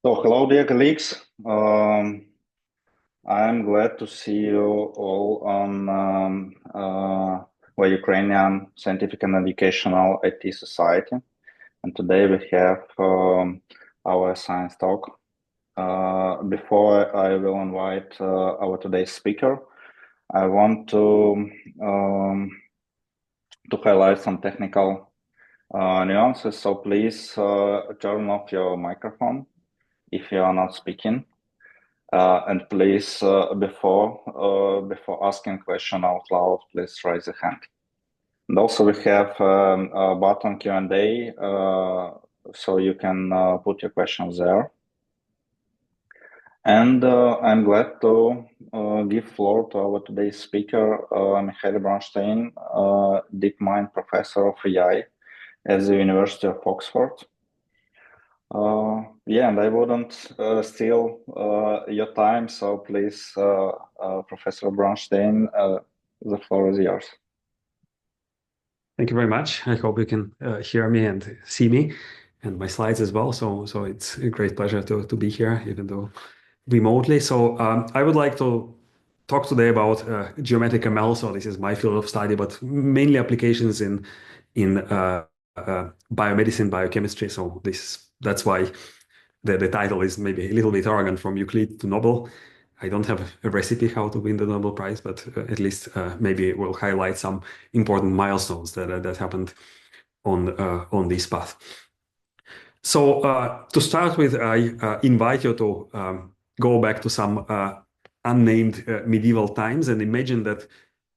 So, hello, dear colleagues. I'm glad to see you all on the Ukrainian Scientific and Educational IT Society. And today we have our science talk. Before I will invite our today's speaker, I want to highlight some technical nuances. So please turn off your microphone if you are not speaking. And please, before asking question out loud, please raise a hand. And also we have a button Q&A, so you can put your questions there. And I'm glad to give floor to our today's speaker, Michael Bronstein, DeepMind Professor of AI at the University of Oxford. Yeah, and I wouldn't steal your time, so please, Professor Bronstein, the floor is yours. Thank you very much. I hope you can hear me and see me and my slides as well. So it's a great pleasure to be here, even though remotely. So I would like to talk today about geometric ML. So this is my field of study, but mainly applications in biomedicine, biochemistry. So that's why the title is maybe a little bit arrogant, from Euclid to Nobel. I don't have a recipe how to win the Nobel Prize, but at least maybe we'll highlight some important milestones that happened on this path. So to start with, I invite you to go back to some unnamed medieval times and imagine that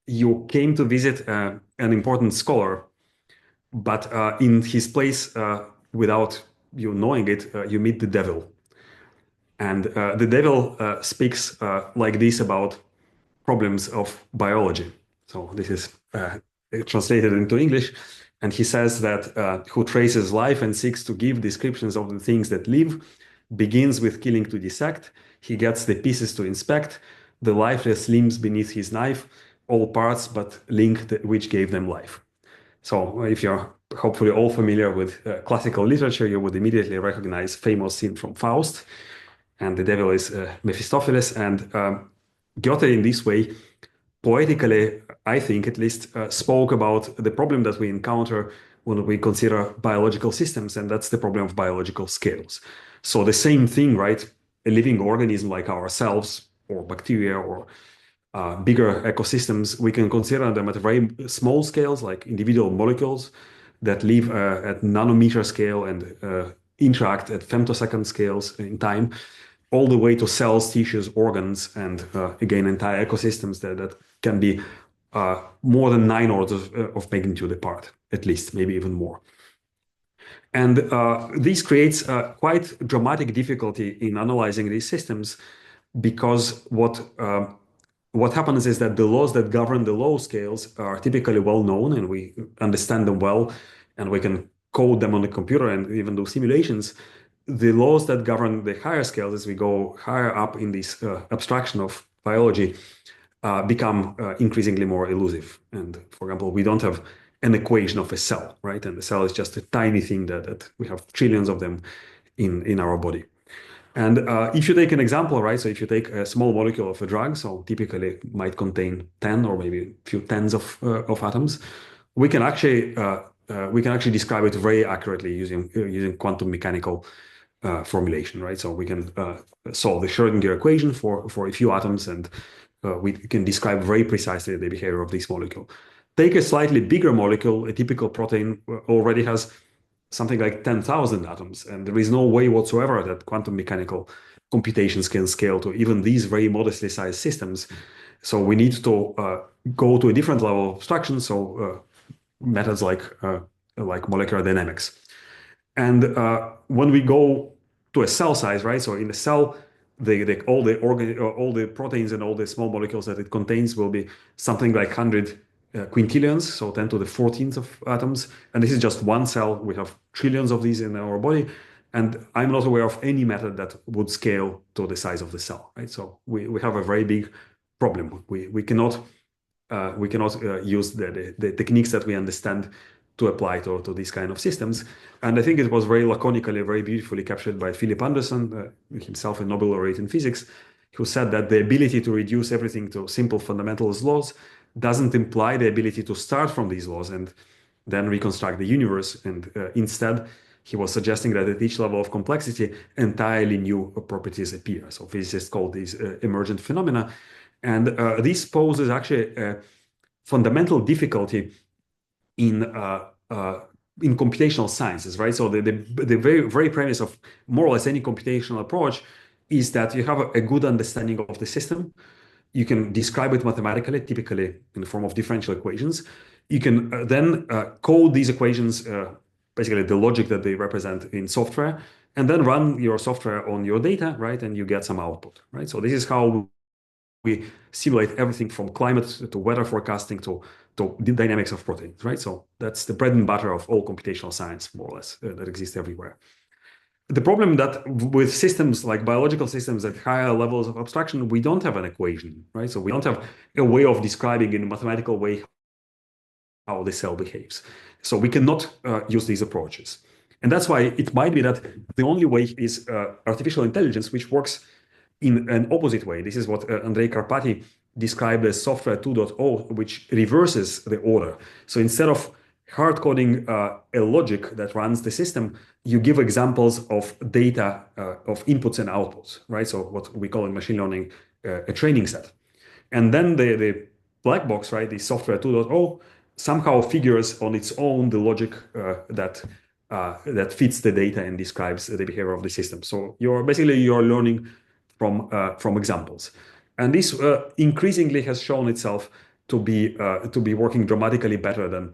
you came to visit an important scholar, but in his place, without you knowing it, you meet the devil. And the devil speaks like this about problems of biology. So this is translated into English. And he says that who traces life and seeks to give descriptions of the things that live, begins with killing to dissect. He gets the pieces to inspect, the lifeless limbs beneath his knife, all parts but link which gave them life. So if you're hopefully all familiar with classical literature, you would immediately recognize famous scene from Faust. And the devil is Mephistopheles. And Goethe, in this way, poetically, I think at least, spoke about the problem that we encounter when we consider biological systems, and that's the problem of biological scales. So the same thing, right? A living organism like ourselves, or bacteria, or bigger ecosystems, we can consider them at very small scales, like individual molecules that live at nanometer scale and interact at femtosecond scales in time, all the way to cells, tissues, organs, and again, entire ecosystems that can be more than 9 orders of magnitude apart, at least, maybe even more. And this creates quite dramatic difficulty in analyzing these systems, because what happens is that the laws that govern the low scales are typically well known, and we understand them well, and we can code them on the computer and even do simulations. The laws that govern the higher scales, as we go higher up in this abstraction of biology, become increasingly more elusive. And for example, we don't have an equation of a cell, right? And the cell is just a tiny thing that we have trillions of them in our body. And if you take an example, right? So if you take a small molecule of a drug, so typically it might contain 10 or maybe a few tens of atoms, we can actually describe it very accurately using quantum mechanical formulation, right? So we can solve the Schrödinger equation for a few atoms, and we can describe very precisely the behavior of this molecule. Take a slightly bigger molecule, a typical protein already has something like 10,000 atoms, and there is no way whatsoever that quantum mechanical computations can scale to even these very modestly sized systems. So we need to go to a different level of abstraction, so methods like molecular dynamics. And when we go to a cell size, right? So in a cell, all the proteins and all the small molecules that it contains will be something like 100 quintillions, so 10 to the 14th of atoms. And this is just one cell. We have trillions of these in our body. And I'm not aware of any method that would scale to the size of the cell, right? So we have a very big problem. We cannot use the techniques that we understand apply to these kind of systems. And I think it was very laconically, very beautifully captured by Philip Anderson, himself a Nobel laureate in physics, who said that the ability to reduce everything to simple fundamentalist laws doesn't imply the ability to start from these laws and then reconstruct the universe. And instead, he was suggesting that at each level of complexity, entirely new properties appear. So physicists call these emergent phenomena. And this poses actually a fundamental difficulty in computational sciences, right? So the very premise of more or less any computational approach is that you have a good understanding of the system. You can describe it mathematically, typically in the form of differential equations. You can then code these equations, basically the logic that they represent in software, and then run your software on your data, right? And you get some output, right? So this is how we simulate everything from climate to weather forecasting to the dynamics of proteins, right? So that's the bread and butter of all computational science, more or less, that exists everywhere. The problem that with systems like biological systems at higher levels of abstraction, we don't have an equation, right? So we don't have a way of describing in a mathematical way how the cell behaves. So we cannot use these approaches. And that's why it might be that the only way is artificial intelligence, which works in an opposite way. This is what Andrei Karpathy described as software 2.0, which reverses the order. So instead of hard coding a logic that runs the system, you give examples of data of inputs and outputs, right? So what we call in machine learning a training set. And then the black box, right, the software 2.0, somehow figures on its own the logic that fits the data and describes the behavior of the system. So you're learning from examples. And this increasingly has shown itself to be working dramatically better than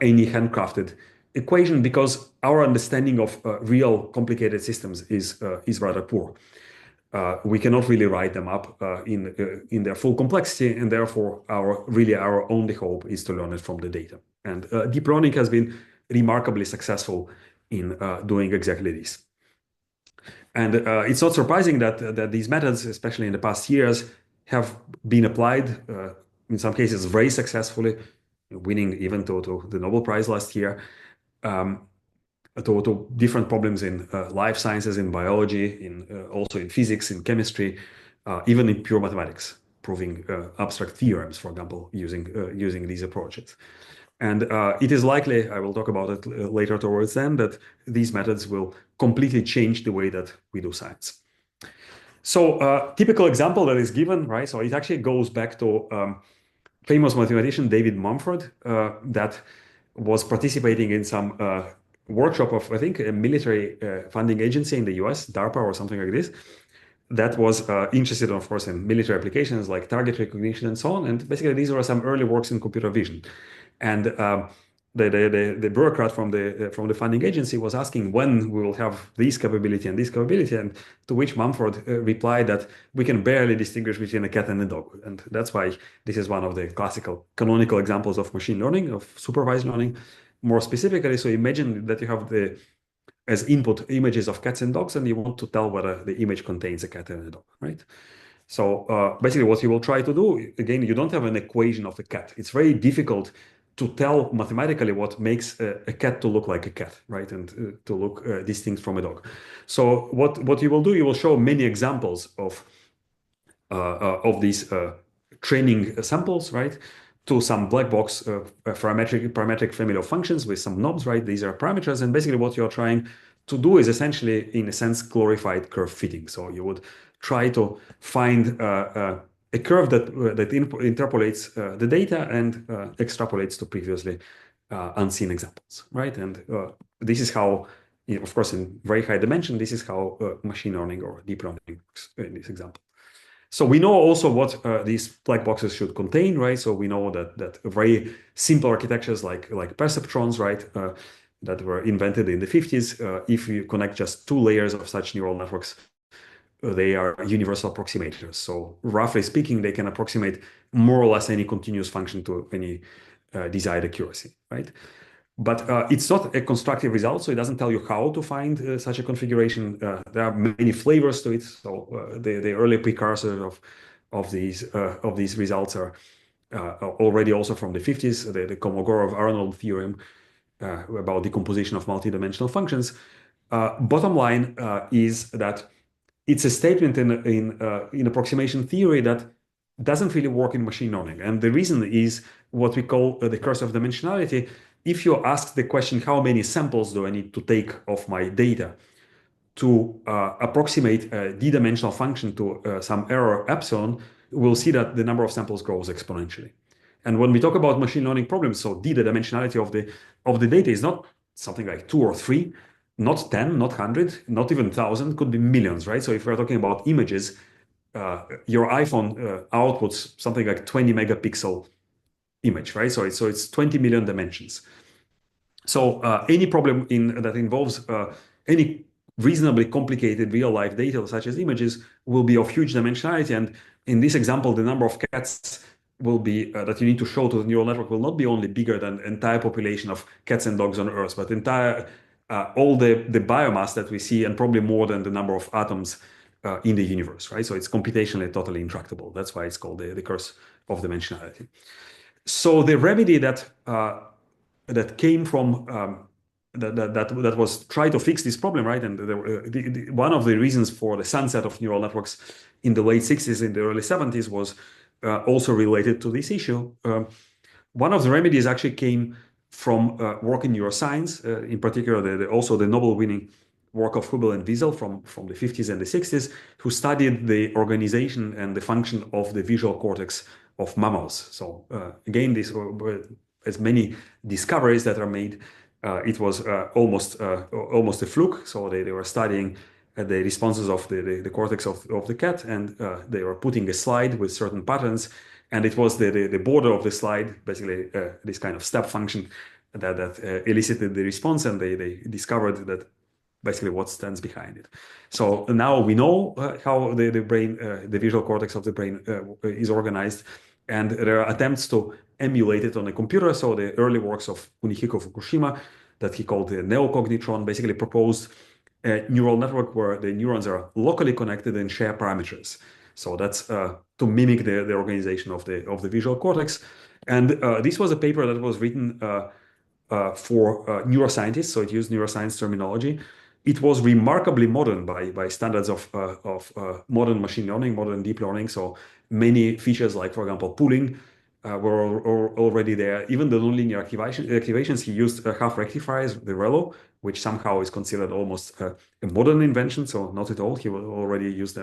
any handcrafted equation, because our understanding of real complicated systems is rather poor. We cannot really write them up in their full complexity, and therefore our only hope is to learn it from the data. And deep learning has been remarkably successful in doing exactly this. And it's not surprising that these methods, especially in the past years, have been applied in some cases very successfully, winning even to the Nobel Prize last year, to different problems in life sciences, in biology, also in physics, in chemistry, even in pure mathematics, proving abstract theorems, for example, using these approaches. And it is likely, I will talk about it later towards the end, that these methods will completely change the way that we do science. So typical example that is given, right? So it actually goes back to famous mathematician David Mumford that was participating in some workshop of, I think, a military funding agency in the US, DARPA or something like this, that was interested, of course, in military applications like target recognition and so on. And basically, these were some early works in computer vision. And the bureaucrat from the funding agency was asking when we will have this capability and this capability, and to which Mumford replied that we can barely distinguish between a cat and a dog. And that's why this is one of the classical canonical examples of machine learning, of supervised learning. More specifically, so imagine that you have as input images of cats and dogs, and you want to tell whether the image contains a cat and a dog, right? So basically what you will try to do, again, you don't have an equation of a cat. It's very difficult to tell mathematically what makes a cat to look like a cat, right? And to look distinct from a dog. So what you will do, you will show many examples of these training samples, right? To some black box parametric family of functions with some knobs, right? These are parameters. And basically what you're trying to do is essentially, in a sense, glorified curve fitting. So you would try to find a curve that interpolates the data and extrapolates to previously unseen examples, right? And this is how, of course, in very high dimension, this is how machine learning or deep learning works in this example. So we know also what these black boxes should contain, right? So we know that very simple architectures like perceptrons, right, that were invented in the 50s, if you connect just two layers of such neural networks, they are universal approximators. So roughly speaking, they can approximate more or less any continuous function to any desired accuracy, right? But it's not a constructive result, so it doesn't tell you how to find such a configuration. There are many flavors to it. So the early precursors of these results are already also from the 50s, the Kolmogorov-Arnold theorem, about decomposition of multidimensional functions. Bottom line is that it's a statement in approximation theory that doesn't really work in machine learning. And the reason is what we call the curse of dimensionality. If you ask the question, how many samples do I need to take of my data to approximate a d-dimensional function to some error epsilon, we'll see that the number of samples grows exponentially. And when we talk about machine learning problems, so d, the dimensionality of the data is not something like 2 or 3, not 10, not 100, not even 1,000, could be millions, right? So if we're talking about images, your iPhone outputs something like 20 megapixel image, right? So it's 20 million dimensions. So any problem that involves any reasonably complicated real-life data, such as images, will be of huge dimensionality. And in this example, the number of cats will be that you need to show to the neural network will not be only bigger than the entire population of cats and dogs on Earth, but all the biomass that we see, and probably more than the number of atoms in the universe, right? So it's computationally totally intractable. That's why it's called the curse of dimensionality. So the remedy that came from that was try to fix this problem, right? And one of the reasons for the sunset of neural networks in the late 60s, in the early 70s, was also related to this issue. One of the remedies actually came from work in neuroscience, in particular also the Nobel-winning work of Hubel and Wiesel from the 50s and the 60s, who studied the organization and the function of the visual cortex of mammals. So again, this as many discoveries that are made, it was almost a fluke. So they were studying the responses of the cortex of the cat, and they were putting a slide with certain patterns, and it was the border of the slide, basically this kind of step function that elicited the response, and they discovered that basically what stands behind it. So now we know how the brain, the visual cortex of the brain is organized, and there are attempts to emulate it on a computer. So the early works of Kunihiko Fukushima, that he called the neocognitron, basically proposed a neural network where the neurons are locally connected and share parameters. So that's to mimic the organization of the visual cortex. And this was a paper that was written for neuroscientists, so it used neuroscience terminology. It was remarkably modern by standards of modern machine learning, modern deep learning. So many features like, for example, pooling were already there. Even the nonlinear activations, he used half rectifiers, the ReLU, which somehow is considered almost a modern invention. So not at all. He already used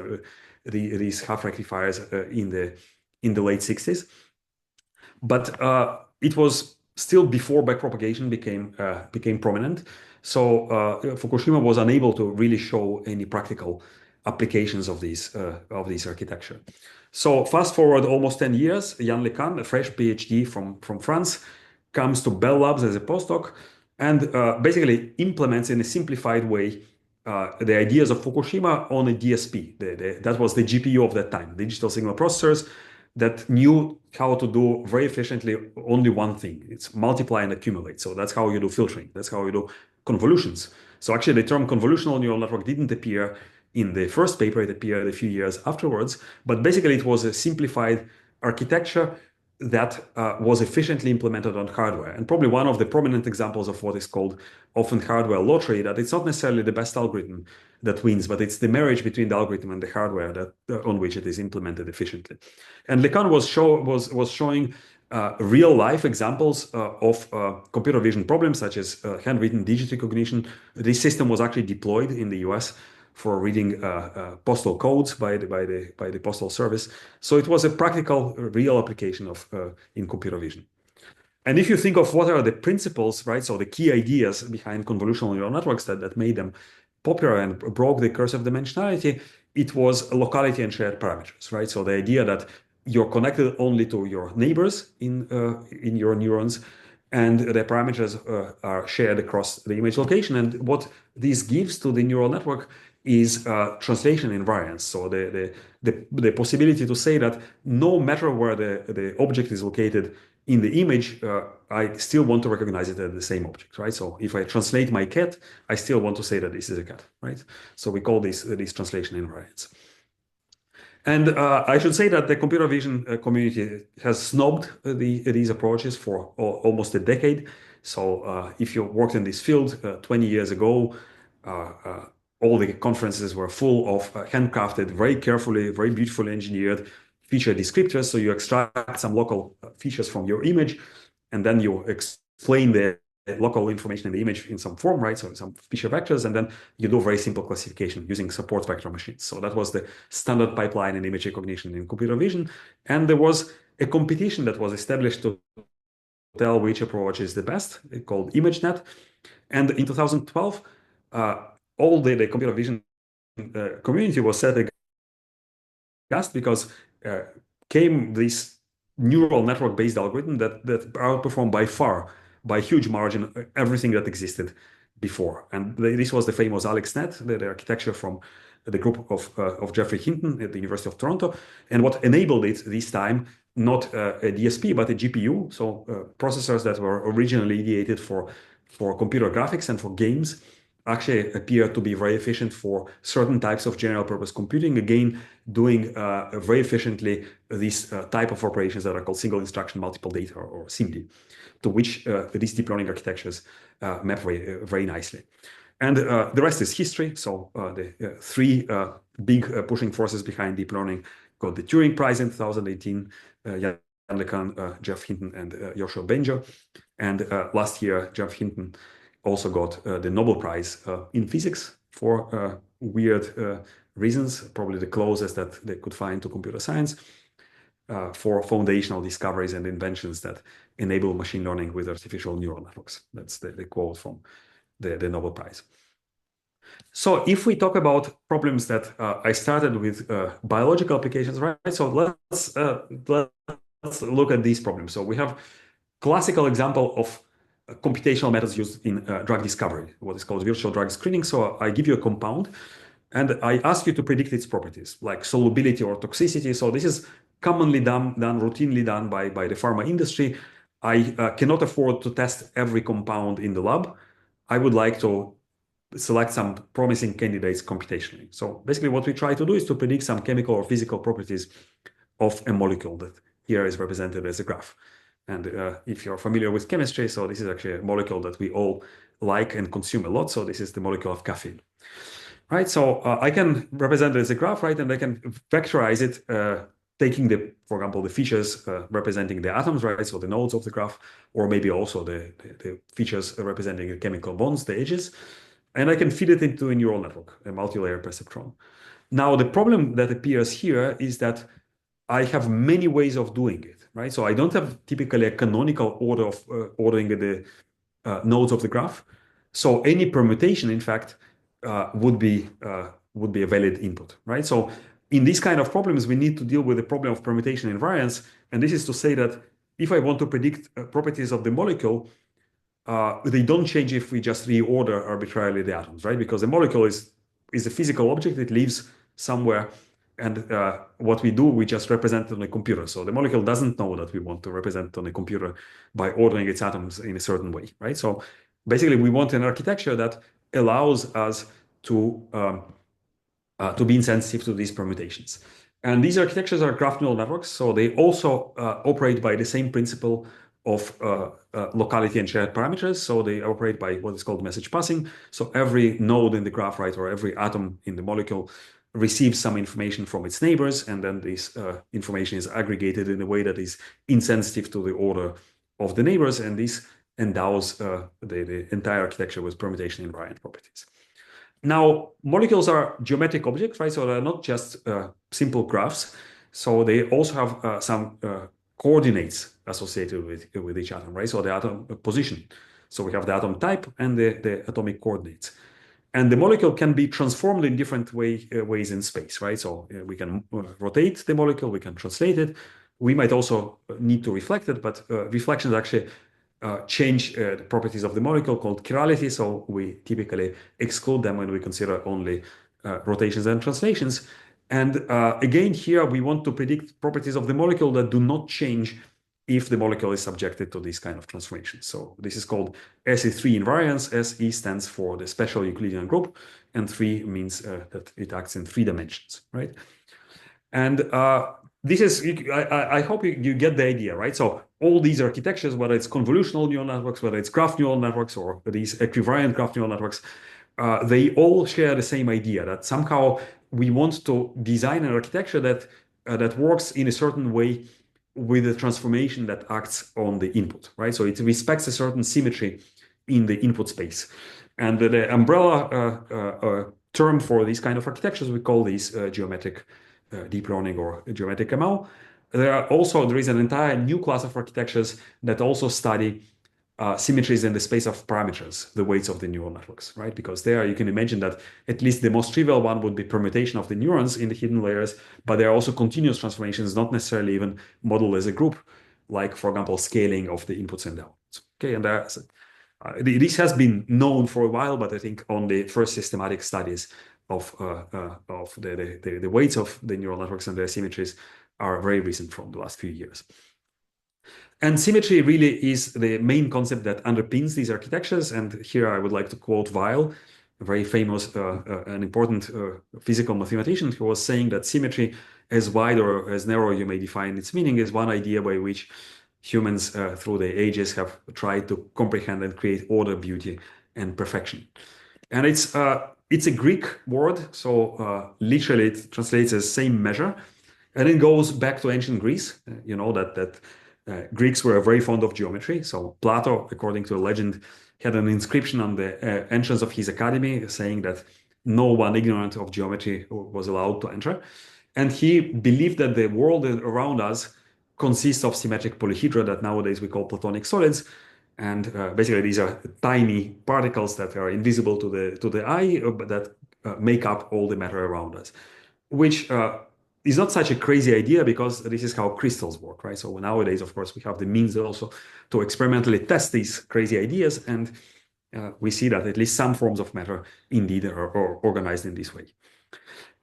these half rectifiers in the late 60s. But it was still before backpropagation became prominent. So Fukushima was unable to really show any practical applications of this architecture. So fast forward almost 10 years, Yann LeCun, a fresh PhD from France, comes to Bell Labs as a postdoc and basically implements in a simplified way the ideas of Fukushima on a DSP. That was the GPU of that time, digital signal processors, that knew how to do very efficiently only one thing. It's multiply and accumulate. So that's how you do filtering. That's how you do convolutions. So actually the term convolutional neural network didn't appear in the first paper. It appeared a few years afterwards. But basically it was a simplified architecture that was efficiently implemented on hardware. And probably one of the prominent examples of what is called often hardware lottery, that it's not necessarily the best algorithm that wins, but it's the marriage between the algorithm and the hardware that on which it is implemented efficiently. And LeCun was showing real-life examples of computer vision problems, such as handwritten digit recognition. This system was actually deployed in the US for reading postal codes by the postal service. So it was a practical, real application of in computer vision. And if you think of what are the principles, right? So the key ideas behind convolutional neural networks that made them popular and broke the curse of dimensionality, it was locality and shared parameters, right? So the idea that you're connected only to your neighbors in your neurons, and the parameters are shared across the image location. And what this gives to the neural network is translation invariance. So the possibility to say that no matter where the object is located in the image, I still want to recognize it as the same object, right? So if I translate my cat, I still want to say that this is a cat, right? So we call this translation invariance. And I should say that the computer vision community has snobbed these approaches for almost a decade. So if you worked in this field 20 years ago, all the conferences were full of handcrafted, very carefully, very beautifully engineered feature descriptors. So you extract some local features from your image, and then you explain the local information in the image in some form, right? So some feature vectors, and then you do very simple classification using support vector machines. So that was the standard pipeline in image recognition in computer vision. And there was a competition that was established to tell which approach is the best, called ImageNet. And in 2012, all the computer vision community was set aghast because came this neural network-based algorithm that outperformed by far, by huge margin, everything that existed before. And this was the famous AlexNet, the architecture from the group of Geoffrey Hinton at the University of Toronto. And what enabled it this time, not a DSP, but a GPU, so processors that were originally ideated for computer graphics and for games, actually appear to be very efficient for certain types of general purpose computing, again, doing very efficiently these type of operations that are called single instruction multiple data, or SIMD, to which these deep learning architectures map very nicely. And the rest is history. So the three big pushing forces behind deep learning got the Turing Prize in 2018, Jan LeCun, Geoff Hinton, and Yoshua Bengio. And last year, Geoff Hinton also got the Nobel Prize in physics for weird reasons, probably the closest that they could find to computer science, for foundational discoveries and inventions that enable machine learning with artificial neural networks. That's the quote from the Nobel Prize. So if we talk about problems that I started with biological applications, right? So let's look at these problems. So we have classical example of computational methods used in drug discovery, what is called virtual drug screening. So I give you a compound and I ask you to predict its properties, like solubility or toxicity. So this is commonly routinely done by the pharma industry. I cannot afford to test every compound in the lab. I would like to select some promising candidates computationally. So basically what we try to do is to predict some chemical or physical properties of a molecule that here is represented as a graph. And if you're familiar with chemistry, so this is actually a molecule that we all like and consume a lot. So this is the molecule of caffeine, right? So I can represent it as a graph, right? And I can vectorize it, taking for example, the features representing the atoms, right? So the nodes of the graph, or maybe also the features representing the chemical bonds, the edges. And I can feed it into a neural network, a multi-layer perceptron. Now, the problem that appears here is that I have many ways of doing it, right? So I don't have typically a canonical order of ordering the nodes of the graph. So any permutation, in fact, would be a valid input, right? So in these kind of problems, we need to deal with the problem of permutation invariance. And this is to say that if I want to predict properties of the molecule, they don't change if we just reorder arbitrarily the atoms, right? Because the molecule is a physical object, it lives somewhere. And what we do, we just represent it on a computer. So the molecule doesn't know that we want to represent it on a computer by ordering its atoms in a certain way, right? So basically, we want an architecture that allows us to be insensitive to these permutations. And these architectures are graph neural networks. So they also operate by the same principle of locality and shared parameters. So they operate by what is called message passing. So every node in the graph, right, or every atom in the molecule receives some information from its neighbors, and then this information is aggregated in a way that is insensitive to the order of the neighbors, and this endows the entire architecture with permutation invariant properties. Now, molecules are geometric objects, right? So they're not just simple graphs. So they also have some coordinates associated with each atom, right? So the atom position. So we have the atom type and the atomic coordinates. And the molecule can be transformed in different ways in space, right? So we can rotate the molecule, we can translate it. We might also need to reflect it, but reflections actually change the properties of the molecule called chirality. So we typically exclude them when we consider only rotations and translations. And again, here we want to predict properties of the molecule that do not change if the molecule is subjected to this kind of transformation. So this is called SE3 invariance. SE stands for the special Euclidean group, and 3 means that it acts in 3 dimensions, right? And this is, I hope you get the idea, right? So all these architectures, whether it's convolutional neural networks, whether it's graph neural networks, or these equivariant graph neural networks, they all share the same idea that somehow we want to design an architecture that works in a certain way with a transformation that acts on the input, right? So it respects a certain symmetry in the input space. And the umbrella term for these kind of architectures, we call these geometric deep learning or geometric ML. There is an entire new class of architectures that also study symmetries in the space of parameters, the weights of the neural networks, right? Because there you can imagine that at least the most trivial one would be permutation of the neurons in the hidden layers, but there are also continuous transformations, not necessarily even modeled as a group, like, for example, scaling of the inputs and outputs. Okay, and this has been known for a while, but I think on the first systematic studies of the weights of the neural networks and their symmetries are very recent, from the last few years. And symmetry really is the main concept that underpins these architectures. And here I would like to quote Weyl, a very famous and important physical mathematician, who was saying that symmetry, as wide or as narrow you may define its meaning, is one idea by which humans through the ages have tried to comprehend and create order, beauty, and perfection. And it's a Greek word, so literally it translates as same measure. And it goes back to ancient Greece. You know that Greeks were very fond of geometry. So Plato, according to a legend, had an inscription on the entrance of his academy saying that no one ignorant of geometry was allowed to enter. And he believed that the world around us consists of symmetric polyhedra that nowadays we call Platonic solids. And basically these are tiny particles that are invisible to the eye, but that make up all the matter around us, which is not such a crazy idea because this is how crystals work, right? So nowadays, of course, we have the means also to experimentally test these crazy ideas, and we see that at least some forms of matter indeed are organized in this way.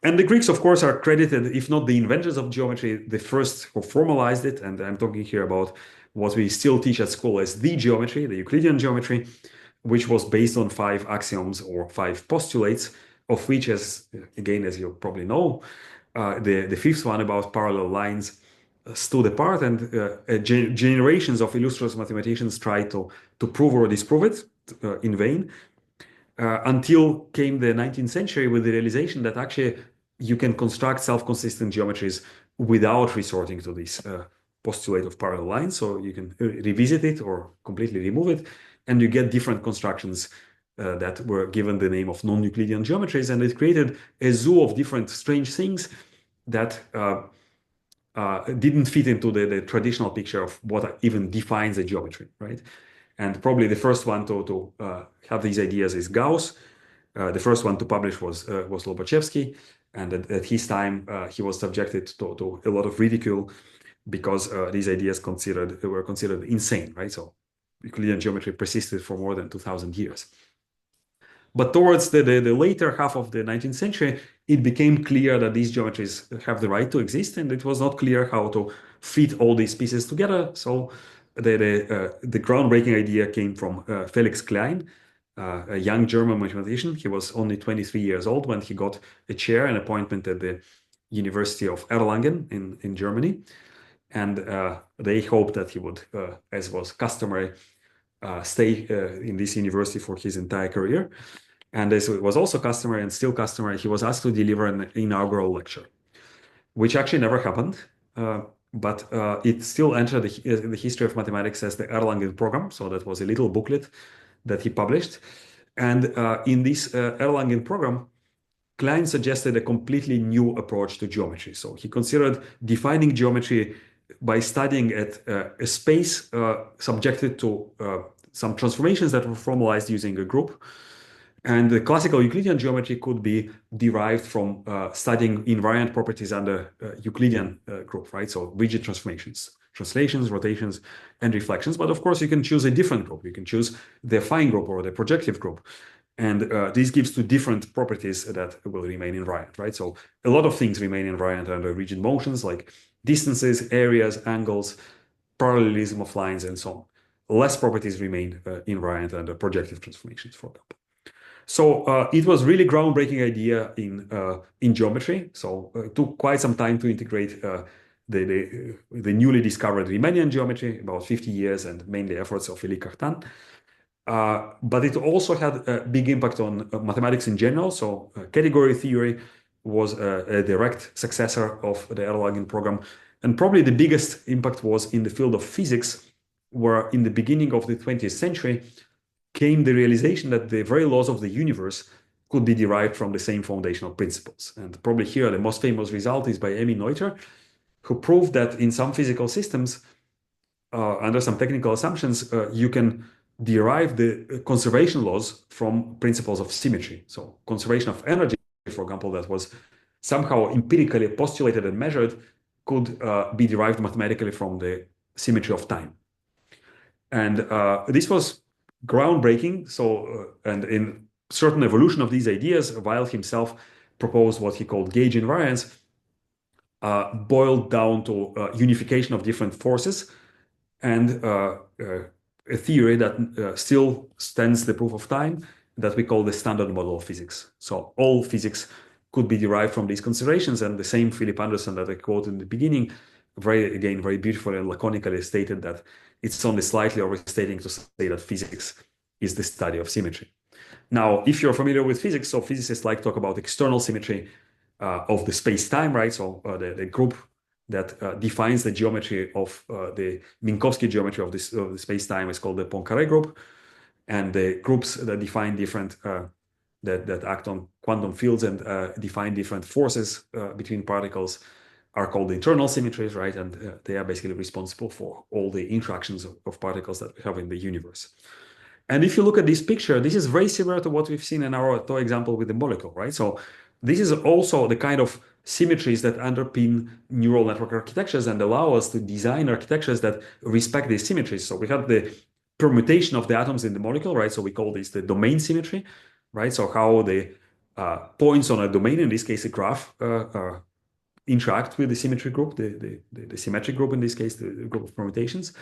And the Greeks, of course, are credited, if not the inventors of geometry, the first who formalized it. And I'm talking here about what we still teach at school as the geometry, the Euclidean geometry, which was based on 5 axioms or 5 postulates, of which, as you probably know, the fifth one about parallel lines stood apart, and generations of illustrious mathematicians tried to prove or disprove it in vain, until came the 19th century with the realization that actually you can construct self-consistent geometries without resorting to this postulate of parallel lines. So you can revisit it or completely remove it, and you get different constructions that were given the name of non-Euclidean geometries, and it created a zoo of different strange things that didn't fit into the traditional picture of what even defines a geometry, right? And probably the first one to have these ideas is Gauss. The first one to publish was Lobachevsky, and at his time he was subjected to a lot of ridicule because these ideas were considered insane, right? So Euclidean geometry persisted for more than 2,000 years. But towards the later half of the 19th century, it became clear that these geometries have the right to exist, and it was not clear how to fit all these pieces together. So the groundbreaking idea came from Felix Klein, a young German mathematician. He was only 23 years old when he got a chair, an appointment at the University of Erlangen in Germany. And they hoped that he would, as was customary, stay in this university for his entire career. And as it was also customary and still customary, he was asked to deliver an inaugural lecture, which actually never happened. But it still entered the history of mathematics as the Erlangen Programme. So that was a little booklet that he published. And in this Erlangen Programme, Klein suggested a completely new approach to geometry. So he considered defining geometry by studying at a space subjected to some transformations that were formalized using a group. And the classical Euclidean geometry could be derived from studying invariant properties under Euclidean group, right? So rigid transformations, translations, rotations, and reflections. But of course, you can choose a different group. You can choose the affine group or the projective group. And this gives two different properties that will remain invariant, right? So a lot of things remain invariant under rigid motions, like distances, areas, angles, parallelism of lines, and so on. Less properties remain invariant under projective transformations, for example. So it was really groundbreaking idea in geometry. So it took quite some time to integrate the newly discovered Riemannian geometry, about 50 years, and mainly efforts of Élie Cartan. But it also had a big impact on mathematics in general. So category theory was a direct successor of the Erlangen program. And probably the biggest impact was in the field of physics, where in the beginning of the 20th century came the realization that the very laws of the universe could be derived from the same foundational principles. And probably here the most famous result is by Emmy Noether, who proved that in some physical systems, under some technical assumptions, you can derive the conservation laws from principles of symmetry. So conservation of energy, for example, that was somehow empirically postulated and measured, could be derived mathematically from the symmetry of time. And this was groundbreaking. So, and in certain evolution of these ideas, Weyl himself proposed what he called gauge invariance, boiled down to unification of different forces, and a theory that still stands the proof of time, that we call the standard model of physics. So all physics could be derived from these considerations, and the same Philip Anderson that I quoted in the beginning, very beautifully and laconically stated that it's only slightly overstating to say that physics is the study of symmetry. Now, if you're familiar with physics, so physicists like to talk about external symmetry of the space-time, right? So the group that defines the geometry of the Minkowski geometry of the space-time is called the Poincaré group, and the groups that define different that act on quantum fields and define different forces between particles are called the internal symmetries, right? And they are basically responsible for all the interactions of particles that we have in the universe. And if you look at this picture, this is very similar to what we've seen in our toy example with the molecule, right? So this is also the kind of symmetries that underpin neural network architectures and allow us to design architectures that respect these symmetries. So we have the permutation of the atoms in the molecule, right? So we call this the domain symmetry, right? So how the points on a domain, in this case a graph, interact with the symmetry group, the symmetric group, in this case, the group of permutations,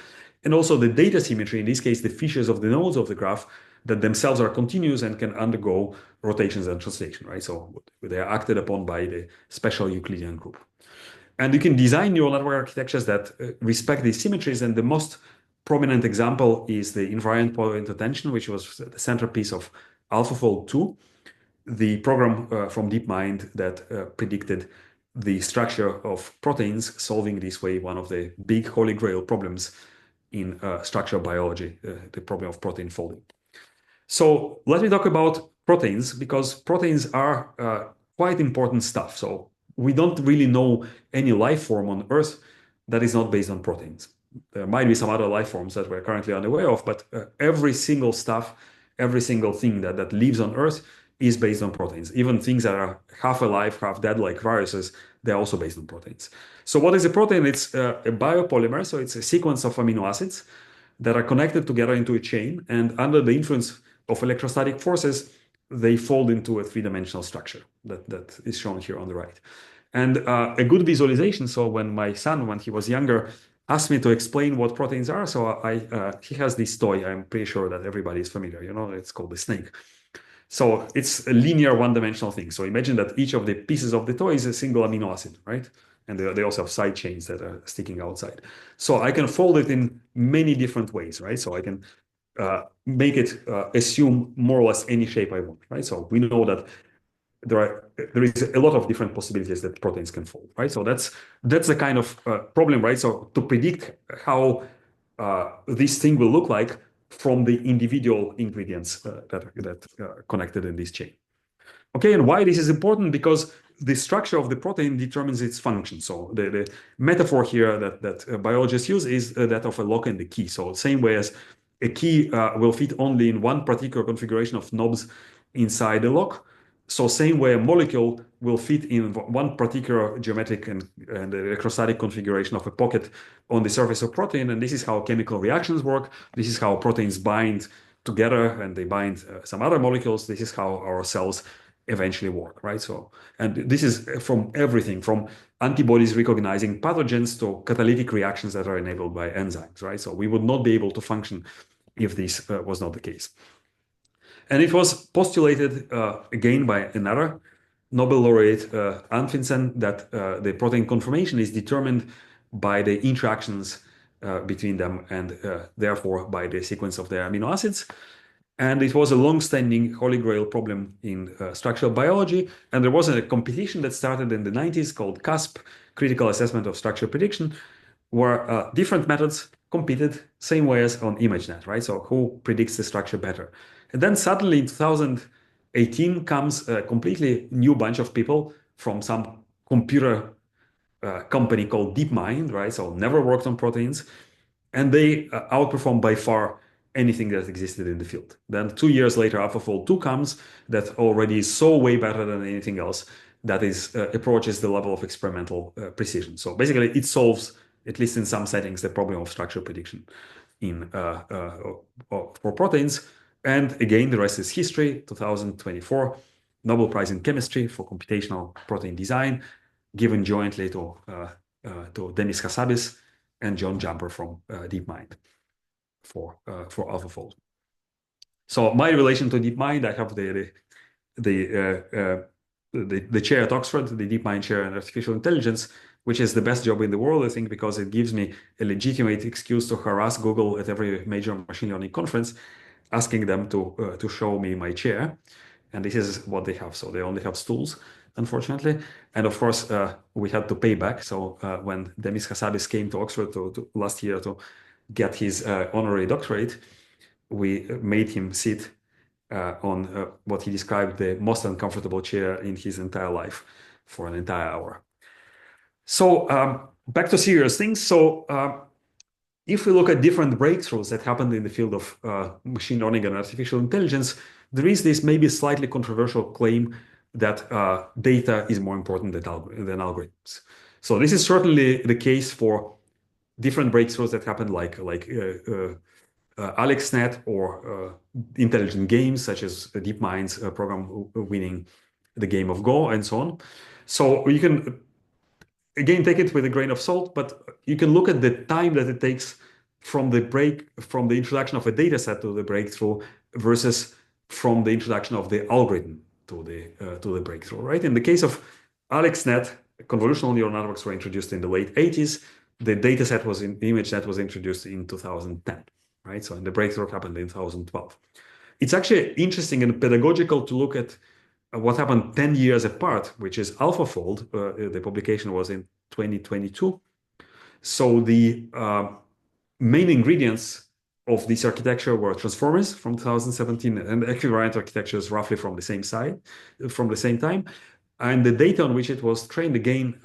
and also the data symmetry, in this case, the features of the nodes of the graph that themselves are continuous and can undergo rotations and translation, right? So they are acted upon by the special Euclidean group. And you can design neural network architectures that respect these symmetries, and the most prominent example is the invariant point attention, which was the centerpiece of AlphaFold 2, the program from DeepMind that predicted the structure of proteins, solving this way one of the big holy grail problems in structural biology, the problem of protein folding. So let me talk about proteins, because proteins are quite important stuff. So we don't really know any life form on Earth that is not based on proteins. There might be some other life forms that we're currently unaware of, but every single stuff, every single thing that lives on Earth is based on proteins. Even things that are half alive, half dead, like viruses, they're also based on proteins. So what is a protein? It's a biopolymer, so it's a sequence of amino acids that are connected together into a chain, and under the influence of electrostatic forces, they fold into a three-dimensional structure that is shown here on the right. And a good visualization, so when my son, when he was younger, asked me to explain what proteins are, so he has this toy, I'm pretty sure that everybody is familiar, you know, it's called the snake. So it's a linear one-dimensional thing. So imagine that each of the pieces of the toy is a single amino acid, right? And they also have side chains that are sticking outside. So I can fold it in many different ways, right? So I can make it assume more or less any shape I want, right? So we know that there is a lot of different possibilities that proteins can fold, right? So that's the kind of problem, right? So to predict how this thing will look like from the individual ingredients that are connected in this chain. Okay, and why this is important? Because the structure of the protein determines its function. So the metaphor here that biologists use is that of a lock and a key. So same way as a key will fit only in one particular configuration of knobs inside the lock, so same way a molecule will fit in one particular geometric and electrostatic configuration of a pocket on the surface of protein. And this is how chemical reactions work. This is how proteins bind together and they bind some other molecules. This is how our cells eventually work, right? So, and this is from everything from antibodies recognizing pathogens to catalytic reactions that are enabled by enzymes, right? So we would not be able to function if this was not the case. And it was postulated again by another Nobel laureate, Anfinsen, that the protein conformation is determined by the interactions between them, and therefore by the sequence of their amino acids. And it was a long-standing holy grail problem in structural biology. And there was a competition that started in the 90s called CASP, Critical Assessment of Structure Prediction, where different methods competed same way as on ImageNet, right? So who predicts the structure better? And then suddenly in 2018 comes a completely new bunch of people from some computer company called DeepMind, right? So never worked on proteins, and they outperform by far anything that existed in the field. Then 2 years later, AlphaFold 2 comes that already is so way better than anything else that is approaches the level of experimental precision. So basically, it solves, at least in some settings, the problem of structure prediction in for proteins. And again, the rest is history. 2024, Nobel Prize in Chemistry for computational protein design, given jointly to Demis Hassabis and John Jumper from DeepMind for AlphaFold. So my relation to DeepMind, I have the chair at Oxford, the DeepMind chair in artificial intelligence, which is the best job in the world, I think, because it gives me a legitimate excuse to harass Google at every major machine learning conference, asking them to show me my chair. And this is what they have. So they only have stools, unfortunately. And of course, we had to pay back. So when Demis Hassabis came to Oxford last year to get his honorary doctorate, we made him sit on what he described the most uncomfortable chair in his entire life for an entire hour. So back to serious things. So if we look at different breakthroughs that happened in the field of machine learning and artificial intelligence, there is this maybe slightly controversial claim that data is more important than algorithms. So this is certainly the case for different breakthroughs that happened, like AlexNet or intelligent games, such as DeepMind's program winning the game of Go and so on. So you can, again, take it with a grain of salt, but you can look at the time that it takes from the introduction of a data set to the breakthrough versus from the introduction of the algorithm to the breakthrough, right? In the case of AlexNet, convolutional neural networks were introduced in the late 80s. The data set the ImageNet was introduced in 2010, right? So the breakthrough happened in 2012. It's actually interesting and pedagogical to look at what happened 10 years apart, which is AlphaFold. The publication was in 2022. So the main ingredients of this architecture were transformers from 2017 and equivariant architectures roughly from the same time. And the data on which it was trained, again,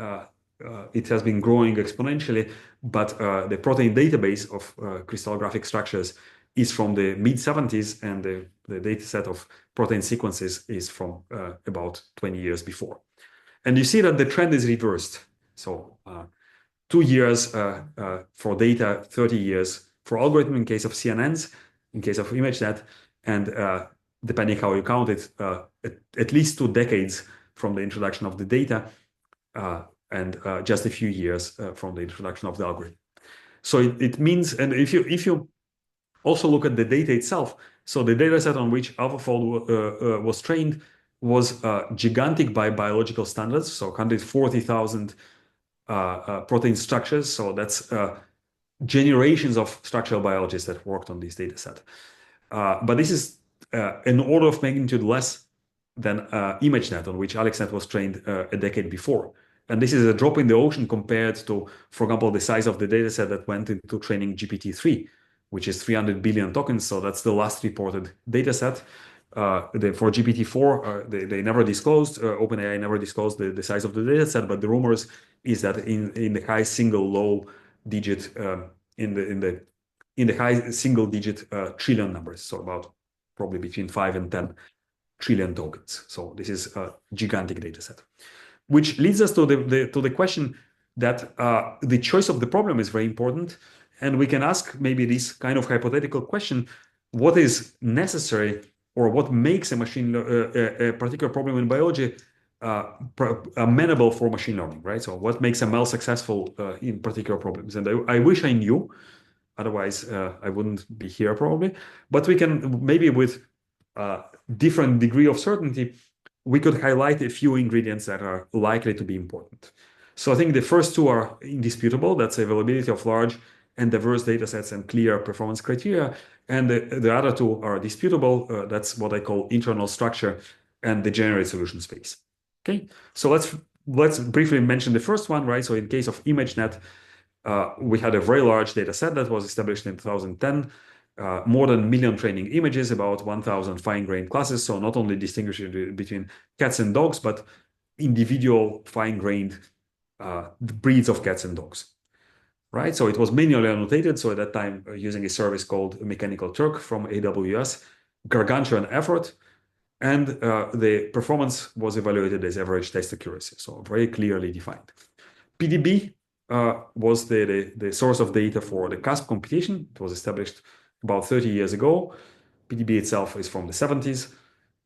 it has been growing exponentially, but the protein database of crystallographic structures is from the mid-70s, and the data set of protein sequences is from about 20 years before. And you see that the trend is reversed. So 2 years for data, 30 years for algorithm in case of CNNs, in case of ImageNet, and depending how you count it, at least 2 decades from the introduction of the data, and just a few years from the introduction of the algorithm. So it means, and if you also look at the data itself, so the data set on which AlphaFold was trained was gigantic by biological standards, so 140,000 protein structures. So that's generations of structural biologists that worked on this data set. But this is an order of magnitude less than ImageNet, on which AlexNet was trained a decade before. And this is a drop in the ocean compared to, for example, the size of the data set that went into training GPT-3, which is 300 billion tokens. So that's the last reported data set. For GPT-4, they never disclosed, OpenAI never disclosed the size of the data set, but the rumors is that in the high single low digit, in the high single digit trillion numbers, so about probably between 5 and 10 trillion tokens. So this is a gigantic data set, which leads us to the question that the choice of the problem is very important. And we can ask maybe this kind of hypothetical question: what is necessary, or what makes a particular problem in biology amenable for machine learning, right? So what makes ML successful in particular problems? And I wish I knew, otherwise I wouldn't be here probably. But we can maybe with different degree of certainty, we could highlight a few ingredients that are likely to be important. So I think the first two are indisputable. That's availability of large and diverse data sets and clear performance criteria. And the other two are disputable. That's what I call internal structure and the generate solution space. Okay, so let's briefly mention the first one, right? So in case of ImageNet, we had a very large data set that was established in 2010, more than 1 million training images, about 1,000 fine-grained classes. So not only distinguishing between cats and dogs, but individual fine-grained breeds of cats and dogs, right? So it was manually annotated. So at that time, using a service called Mechanical Turk from AWS, gargantuan effort. And the performance was evaluated as average test accuracy, so very clearly defined. PDB was the source of data for the CASP computation. It was established about 30 years ago. PDB itself is from the 70s,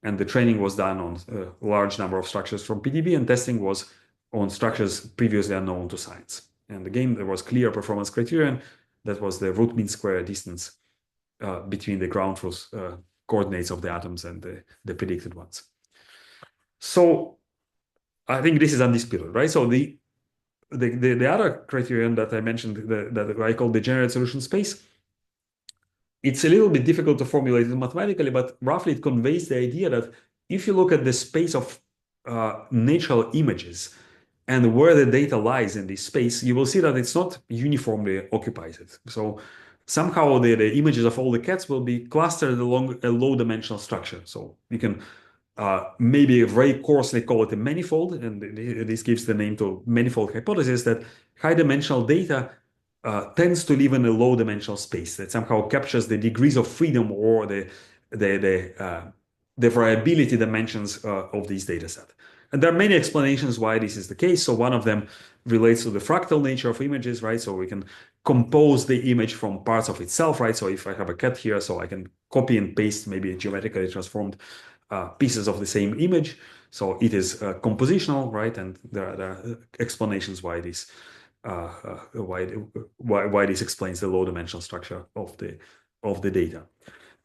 and the training was done on a large number of structures from PDB, and testing was on structures previously unknown to science. And again, there was clear performance criterion. That was the root mean square distance between the ground truth coordinates of the atoms and the predicted ones. So I think this is undisputed, right? So the other criterion that I mentioned, that I call the generate solution space, it's a little bit difficult to formulate it mathematically, but roughly it conveys the idea that if you look at the space of natural images and where the data lies in this space, you will see that it's not uniformly occupied. So somehow the images of all the cats will be clustered along a low dimensional structure. So you can maybe very coarsely call it a manifold, and this gives the name to manifold hypothesis, that high dimensional data tends to live in a low dimensional space that somehow captures the degrees of freedom or the variability dimensions of these data set. And there are many explanations why this is the case. So one of them relates to the fractal nature of images, right? So we can compose the image from parts of itself, right? So if I have a cat here, so I can copy and paste maybe geometrically transformed pieces of the same image. So it is compositional, right? And there are explanations why this why this explains the low dimensional structure of the data.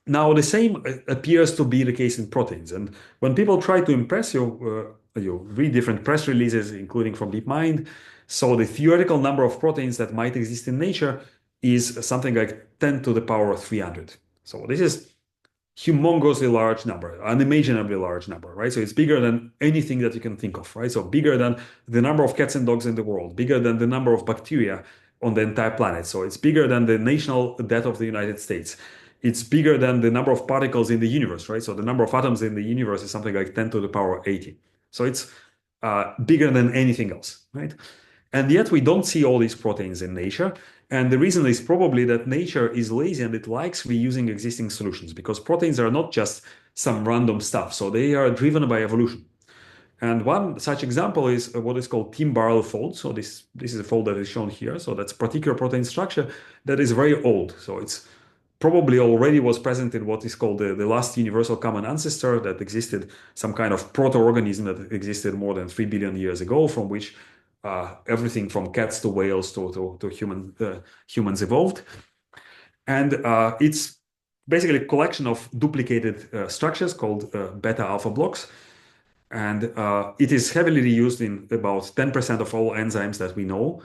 Now, the same appears to be the case in proteins. And when people try to impress you, you read different press releases, including from DeepMind. So the theoretical number of proteins that might exist in nature is something like 10 to the power of 300. So this is humongously large number, unimaginably large number, right? So it's bigger than anything that you can think of, right? So bigger than the number of cats and dogs in the world, bigger than the number of bacteria on the entire planet. So it's bigger than the national debt of the United States. It's bigger than the number of particles in the universe, right? So the number of atoms in the universe is something like 10 to the power 80. So it's bigger than anything else, right? And yet we don't see all these proteins in nature. And the reason is probably that nature is lazy and it likes reusing existing solutions, because proteins are not just some random stuff. So they are driven by evolution. And one such example is what is called Tim-Barrel fold. So this is a fold that is shown here. So that's a particular protein structure that is very old. So it's probably already was present in what is called the last universal common ancestor, that existed, some kind of proto-organism that existed more than 3 billion years ago, from which everything from cats to whales to humans evolved. And it's basically a collection of duplicated structures called beta-alpha blocks. And it is heavily used in about 10% of all enzymes that we know,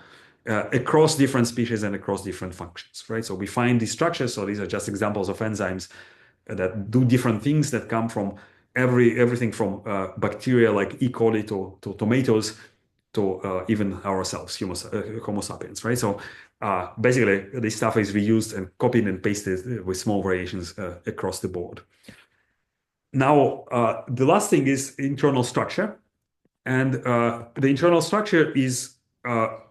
across different species and across different functions, right? So we find these structures. So these are just examples of enzymes that do different things, that come from everything from bacteria like E. coli to tomatoes to even ourselves, Homo sapiens, right? So basically, this stuff is reused and copied and pasted with small variations across the board. Now, the last thing is internal structure. And the internal structure is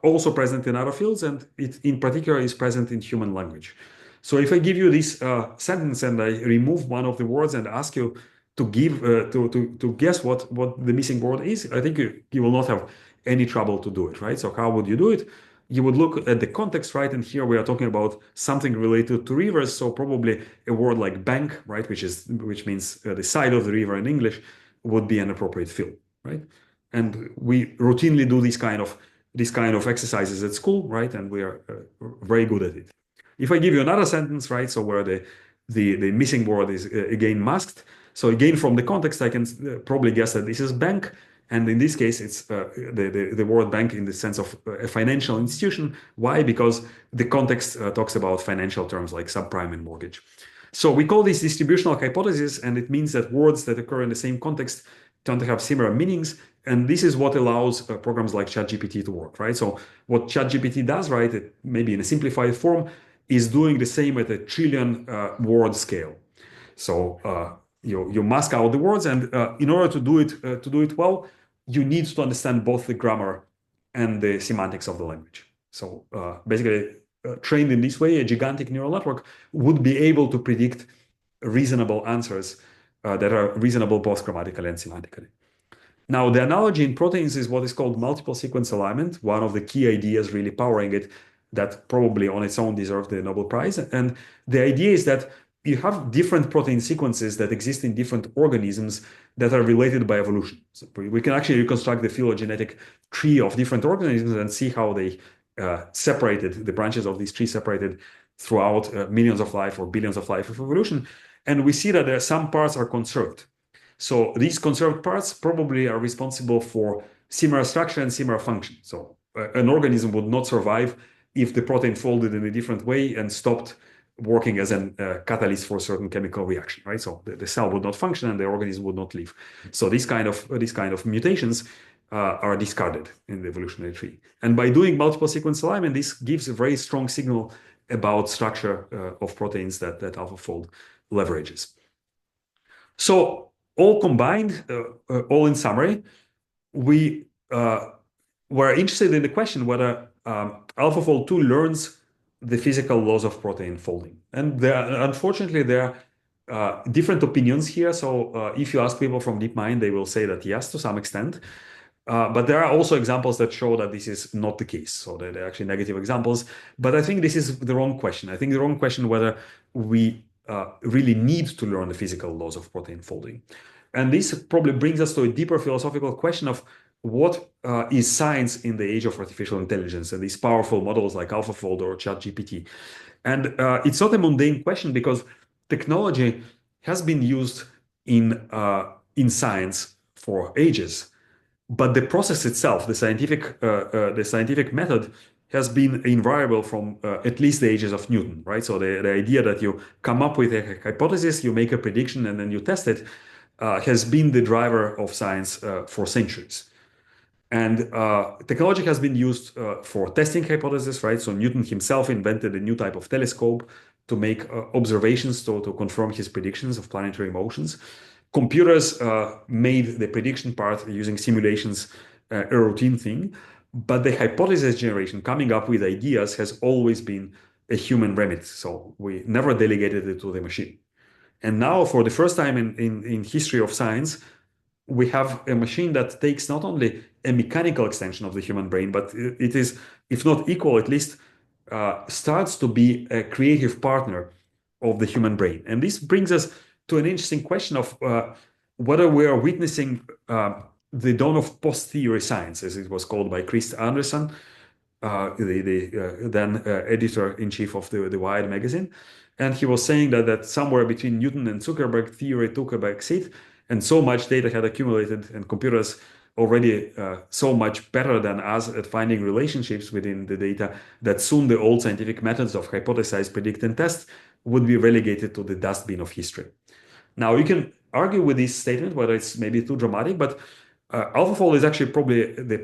also present in other fields, and it in particular is present in human language. So if I give you this sentence and I remove one of the words and ask you to give to guess what the missing word is, I think you will not have any trouble to do it, right? So how would you do it? You would look at the context, right? And here we are talking about something related to rivers. So probably a word like bank, right, which means the side of the river in English, would be an appropriate fill, right? And we routinely do these kind of exercises at school, right? And we are very good at it. If I give you another sentence, right, so where the missing word is again masked. So again, from the context, I can probably guess that this is bank. And in this case, it's the World Bank in the sense of a financial institution. Why? Because the context talks about financial terms like subprime and mortgage. So we call this distributional hypothesis, and it means that words that occur in the same context tend to have similar meanings. And this is what allows programs like ChatGPT to work, right? So what ChatGPT does, right, maybe in a simplified form, is doing the same at a trillion word scale. So you mask out the words, and in order to do it well, you need to understand both the grammar and the semantics of the language. So basically, trained in this way, a gigantic neural network would be able to predict reasonable answers that are reasonable both grammatically and semantically. Now, the analogy in proteins is what is called multiple sequence alignment, one of the key ideas really powering it that probably on its own deserves the Nobel Prize. And the idea is that you have different protein sequences that exist in different organisms that are related by evolution. So we can actually reconstruct the phylogenetic tree of different organisms and see how they separated, the branches of these trees separated throughout millions of life or billions of life of evolution. And we see that there are some parts are conserved. So these conserved parts probably are responsible for similar structure and similar function. So an organism would not survive if the protein folded in a different way and stopped working as a catalyst for a certain chemical reaction, right? So the cell would not function and the organism would not live. So these kind of mutations are discarded in the evolutionary tree. And by doing multiple sequence alignment, this gives a very strong signal about structure of proteins that AlphaFold leverages. So all combined, all in summary, we were interested in the question whether AlphaFold 2 learns the physical laws of protein folding. And unfortunately, there are different opinions here. So if you ask people from DeepMind, they will say that yes, to some extent. But there are also examples that show that this is not the case. So they're actually negative examples. But I think this is the wrong question. I think the wrong question whether we really need to learn the physical laws of protein folding. And this probably brings us to a deeper philosophical question of what is science in the age of artificial intelligence and these powerful models like AlphaFold or ChatGPT. And it's not a mundane question because technology has been used in science for ages. But the process itself, the scientific method, has been invariable from at least the ages of Newton, right? So the idea that you come up with a hypothesis, you make a prediction, and then you test it has been the driver of science for centuries. And technology has been used for testing hypotheses, right? So Newton himself invented a new type of telescope to make observations to confirm his predictions of planetary motions. Computers made the prediction part using simulations a routine thing, but the hypothesis generation, coming up with ideas, has always been a human remit. So we never delegated it to the machine. And now, for the first time in history of science, we have a machine that takes not only a mechanical extension of the human brain, but it is, if not equal, at least starts to be a creative partner of the human brain. And this brings us to an interesting question of whether we are witnessing the dawn of post-theory science, as it was called by Chris Anderson, the then editor-in-chief of the Wired magazine. And he was saying that somewhere between Newton and Zuckerberg, theory took a back seat, and so much data had accumulated, and computers already so much better than us at finding relationships within the data, that soon the old scientific methods of hypothesize, predict, and test would be relegated to the dustbin of history. Now, you can argue with this statement whether it's maybe too dramatic, but AlphaFold is actually probably the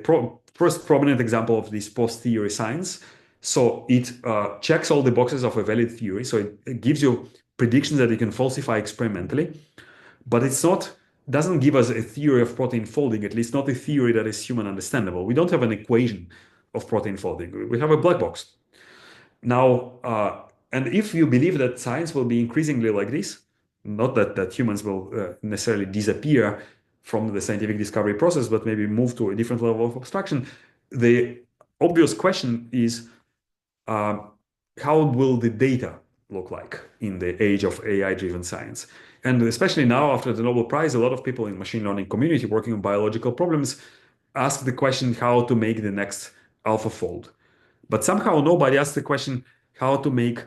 first prominent example of this post-theory science. So it checks all the boxes of a valid theory. So it gives you predictions that you can falsify experimentally, but doesn't give us a theory of protein folding, at least not a theory that is human understandable. We don't have an equation of protein folding. We have a black box. Now, and if you believe that science will be increasingly like this, not that humans will necessarily disappear from the scientific discovery process, but maybe move to a different level of abstraction, the obvious question is, how will the data look like in the age of AI-driven science? And especially now, after the Nobel Prize, a lot of people in machine learning community working on biological problems ask the question how to make the next AlphaFold. But somehow nobody asked the question how to make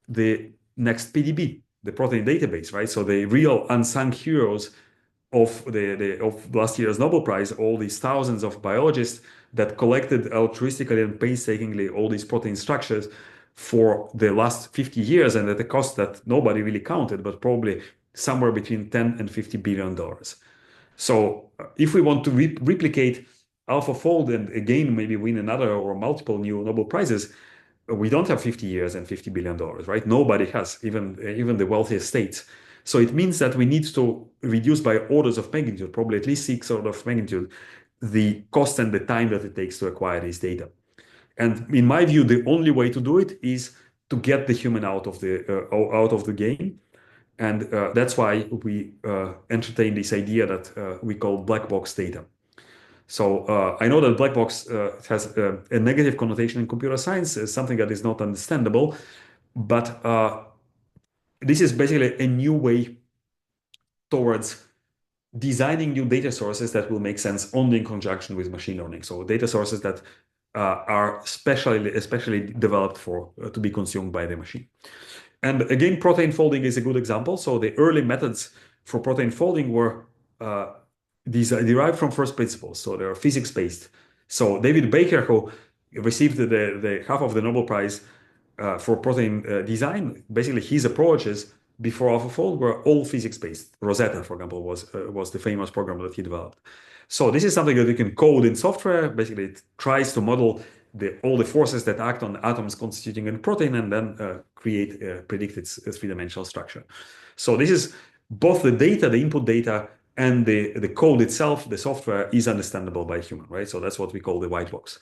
the next PDB, the protein database, right? So the real unsung heroes of last year's Nobel Prize, all these thousands of biologists that collected altruistically and painstakingly all these protein structures for the last 50 years, and at a cost that nobody really counted, but probably somewhere between 10 and 50 billion dollars. So if we want to replicate AlphaFold and again maybe win another or multiple new Nobel Prizes, we don't have 50 years and $50 billion, right? Nobody has, even the wealthiest states. So it means that we need to reduce by orders of magnitude, probably at least 6 orders of magnitude, the cost and the time that it takes to acquire this data. And in my view, the only way to do it is to get the human out of the game. And that's why we entertain this idea that we call black box data. So I know that black box has a negative connotation in computer science, something that is not understandable, but this is basically a new way towards designing new data sources that will make sense only in conjunction with machine learning. So data sources that are especially developed for to be consumed by the machine. And again, protein folding is a good example. So the early methods for protein folding were these are derived from first principles, so they're physics-based. So David Baker, who received the half of the Nobel Prize for protein design, basically his approaches before AlphaFold were all physics-based. Rosetta, for example, was the famous program that he developed. So this is something that you can code in software. Basically, it tries to model all the forces that act on atoms constituting a protein and then predict its three-dimensional structure. So this is both the data, the input data, and the code itself, the software, is understandable by a human, right? So that's what we call the white box.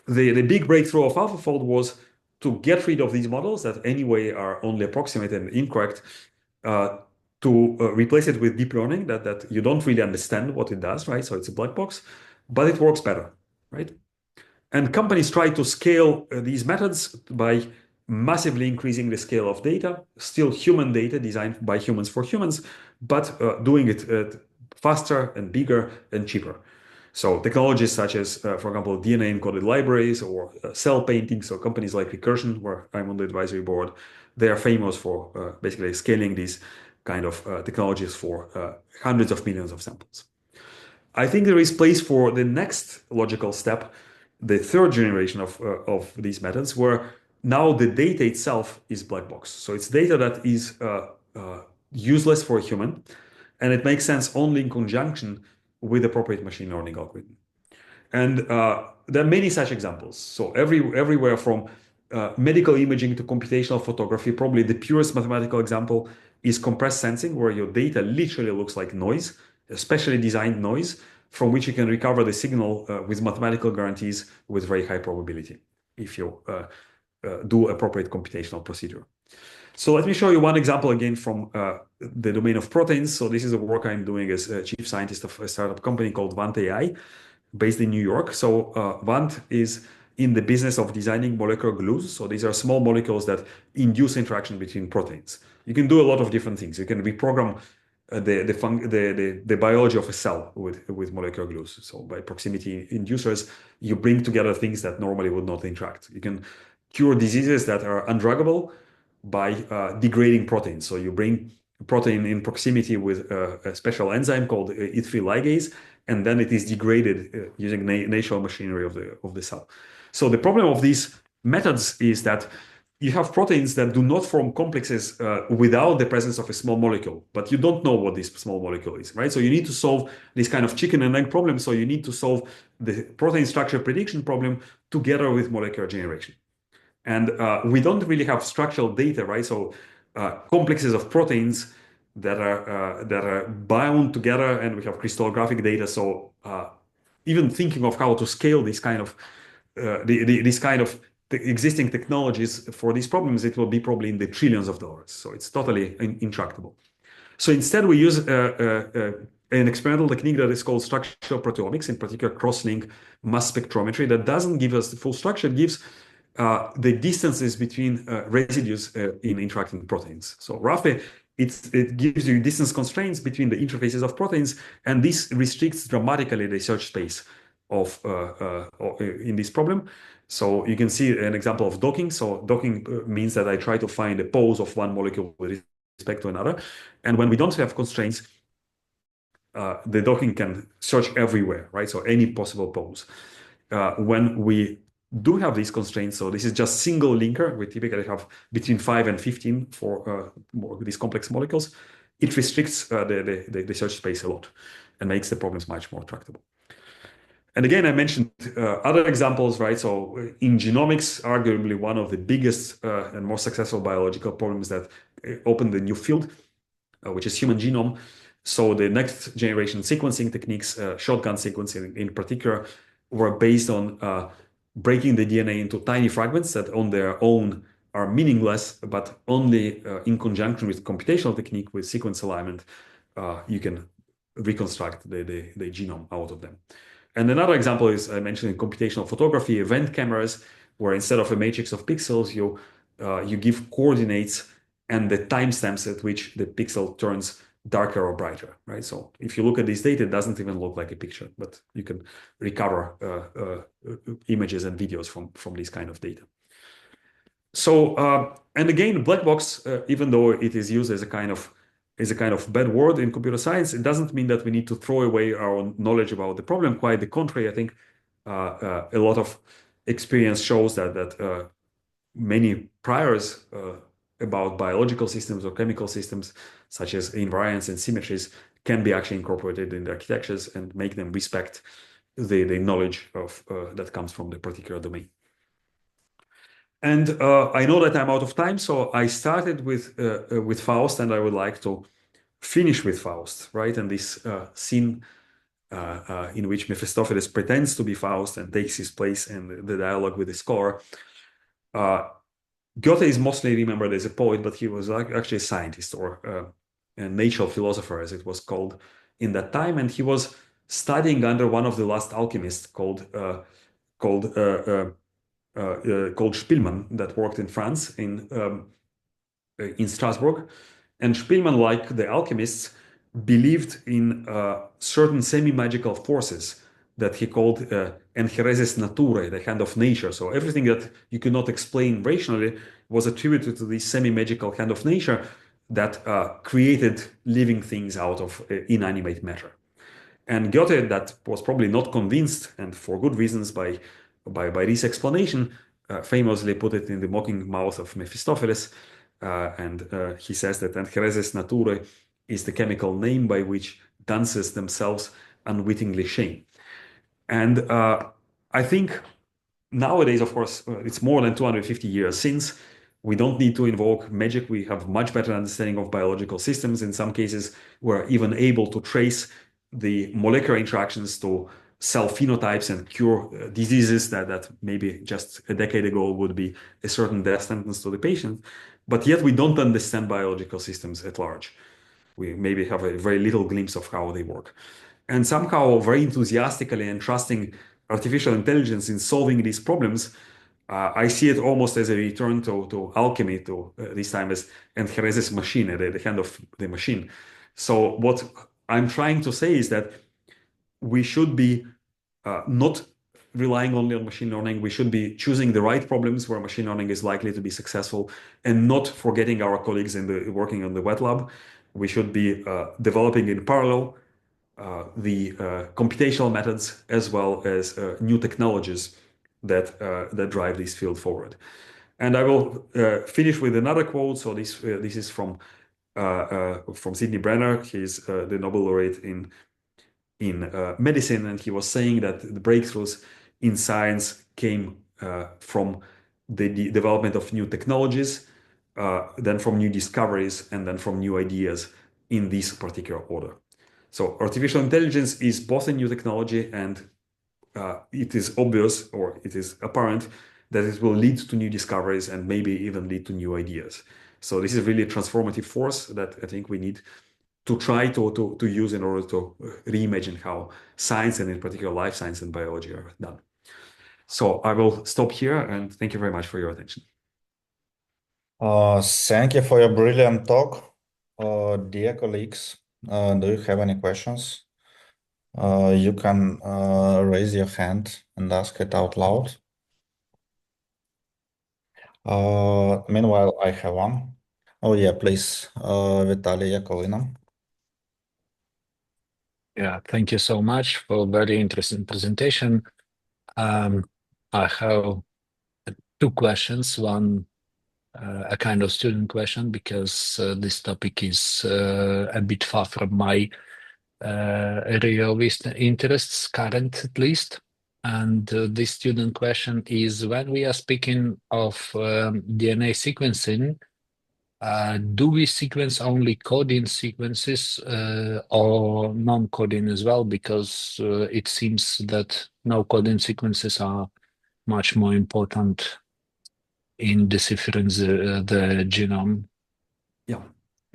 The big breakthrough of AlphaFold was to get rid of these models that anyway are only approximate and incorrect, to replace it with deep learning that you don't really understand what it does, right? So it's a black box, but it works better, right? And companies try to scale these methods by massively increasing the scale of data, still human data designed by humans for humans, but doing it faster and bigger and cheaper. So technologies such as, for example, DNA encoded libraries or cell painting. So companies like Recursion, where I'm on the advisory board, they are famous for basically scaling these kind of technologies for hundreds of millions of samples. I think there is place for the next logical step, the third generation of these methods, where now the data itself is black box. So it's data that is useless for a human, and it makes sense only in conjunction with appropriate machine learning algorithm. And there are many such examples. So everywhere from medical imaging to computational photography, probably the purest mathematical example is compressed sensing, where your data literally looks like noise, specially designed noise, from which you can recover the signal with mathematical guarantees with very high probability if you do appropriate computational procedure. So let me show you one example again from the domain of proteins. So this is the work I'm doing as a chief scientist of a startup company called Vant AI, based in New York. So Vant is in the business of designing molecular glues. So these are small molecules that induce interaction between proteins. You can do a lot of different things. You can reprogram the biology of a cell with molecular glues. So by proximity inducers, you bring together things that normally would not interact. You can cure diseases that are undruggable by degrading proteins. So you bring protein in proximity with a special enzyme called E3 ligase, and then it is degraded using natural machinery of the cell. So the problem of these methods is that you have proteins that do not form complexes without the presence of a small molecule, but you don't know what this small molecule is, right? So you need to solve this kind of chicken and egg problem. So you need to solve the protein structure prediction problem together with molecular generation. And we don't really have structural data, right? So complexes of proteins that are bound together, and we have crystallographic data. So even thinking of how to scale this kind of the existing technologies for these problems, it will be probably in the trillions of dollars. So it's totally intractable. So instead, we use an experimental technique that is called structural proteomics, in particular cross-link mass spectrometry, that doesn't give us the full structure. It gives the distances between residues in interacting proteins. So roughly, it gives you distance constraints between the interfaces of proteins, and this restricts dramatically the search space of in this problem. So you can see an example of docking. So docking means that I try to find a pose of one molecule with respect to another. And when we don't have constraints, the docking can search everywhere, right? So any possible pose. When we do have these constraints, so this is just single linker, we typically have between 5 and 15 for these complex molecules. It restricts the search space a lot and makes the problems much more tractable. And again, I mentioned other examples, right? So in genomics, arguably one of the biggest and most successful biological problems that opened a new field, which is human genome. So the next generation sequencing techniques, shotgun sequencing in particular, were based on breaking the DNA into tiny fragments that on their own are meaningless, but only in conjunction with computational technique with sequence alignment, you can reconstruct the genome out of them. And another example is I mentioned in computational photography, event cameras, where instead of a matrix of pixels, you give coordinates and the timestamps at which the pixel turns darker or brighter, right? So if you look at this data, it doesn't even look like a picture, but you can recover images and videos from this kind of data. So, and again, black box, even though it is used as a kind of bad word in computer science, it doesn't mean that we need to throw away our knowledge about the problem. Quite the contrary, I think a lot of experience shows that many priors about biological systems or chemical systems, such as invariants and symmetries, can be actually incorporated in the architectures and make them respect the knowledge of that comes from the particular domain. And I know that I'm out of time, so I started with Faust, and I would like to finish with Faust, right? And this scene in which Mephistopheles pretends to be Faust and takes his place in the dialogue with the scholar. Goethe is mostly remembered as a poet, but he was actually a scientist or a natural philosopher, as it was called in that time, and he was studying under one of the last alchemists called Spielmann, that worked in France in Strasbourg. And Spielmann, like the alchemists, believed in certain semi-magical forces that he called encheresis naturae, the hand of nature. So everything that you could not explain rationally was attributed to this semi-magical hand of nature that created living things out of inanimate matter. And Goethe, that was probably not convinced, and for good reasons, by this explanation, famously put it in the mocking mouth of Mephistopheles. And he says that encheresis naturae is the chemical name by which dunces themselves unwittingly shame. And I think nowadays, of course, it's more than 250 years since. We don't need to invoke magic. We have much better understanding of biological systems. In some cases, we're even able to trace the molecular interactions to cell phenotypes and cure diseases that maybe just a decade ago would be a certain death sentence to the patient. But yet we don't understand biological systems at large. We maybe have a very little glimpse of how they work. And somehow very enthusiastically and trusting artificial intelligence in solving these problems, I see it almost as a return to alchemy, to this time as encheresis machine, the hand of the machine. So what I'm trying to say is that we should be not relying only on machine learning. We should be choosing the right problems where machine learning is likely to be successful and not forgetting our colleagues working on the wet lab. We should be developing in parallel the computational methods as well as new technologies that drive this field forward. And I will finish with another quote. So this is from Sidney Brenner. He's the Nobel laureate in medicine, and he was saying that the breakthroughs in science came from the development of new technologies, then from new discoveries, and then from new ideas in this particular order. So artificial intelligence is both a new technology, and it is obvious, or it is apparent, that it will lead to new discoveries and maybe even lead to new ideas. So this is really a transformative force that I think we need to try to use in order to reimagine how science, and in particular life science and biology, are done. So I will stop here, and thank you very much for your attention. Thank you for your brilliant talk. Dear colleagues, do you have any questions? You can raise your hand and ask it out loud. Meanwhile, I have one. Oh yeah, please, Vitaly Yakovina. Yeah, thank you so much for a very interesting presentation. I have two questions. One, a kind of student question, because this topic is a bit far from my area of interests, current at least. And this student question is, when we are speaking of DNA sequencing, do we sequence only coding sequences or non-coding as well? Because it seems that no-coding sequences are much more important in deciphering the genome. Yeah.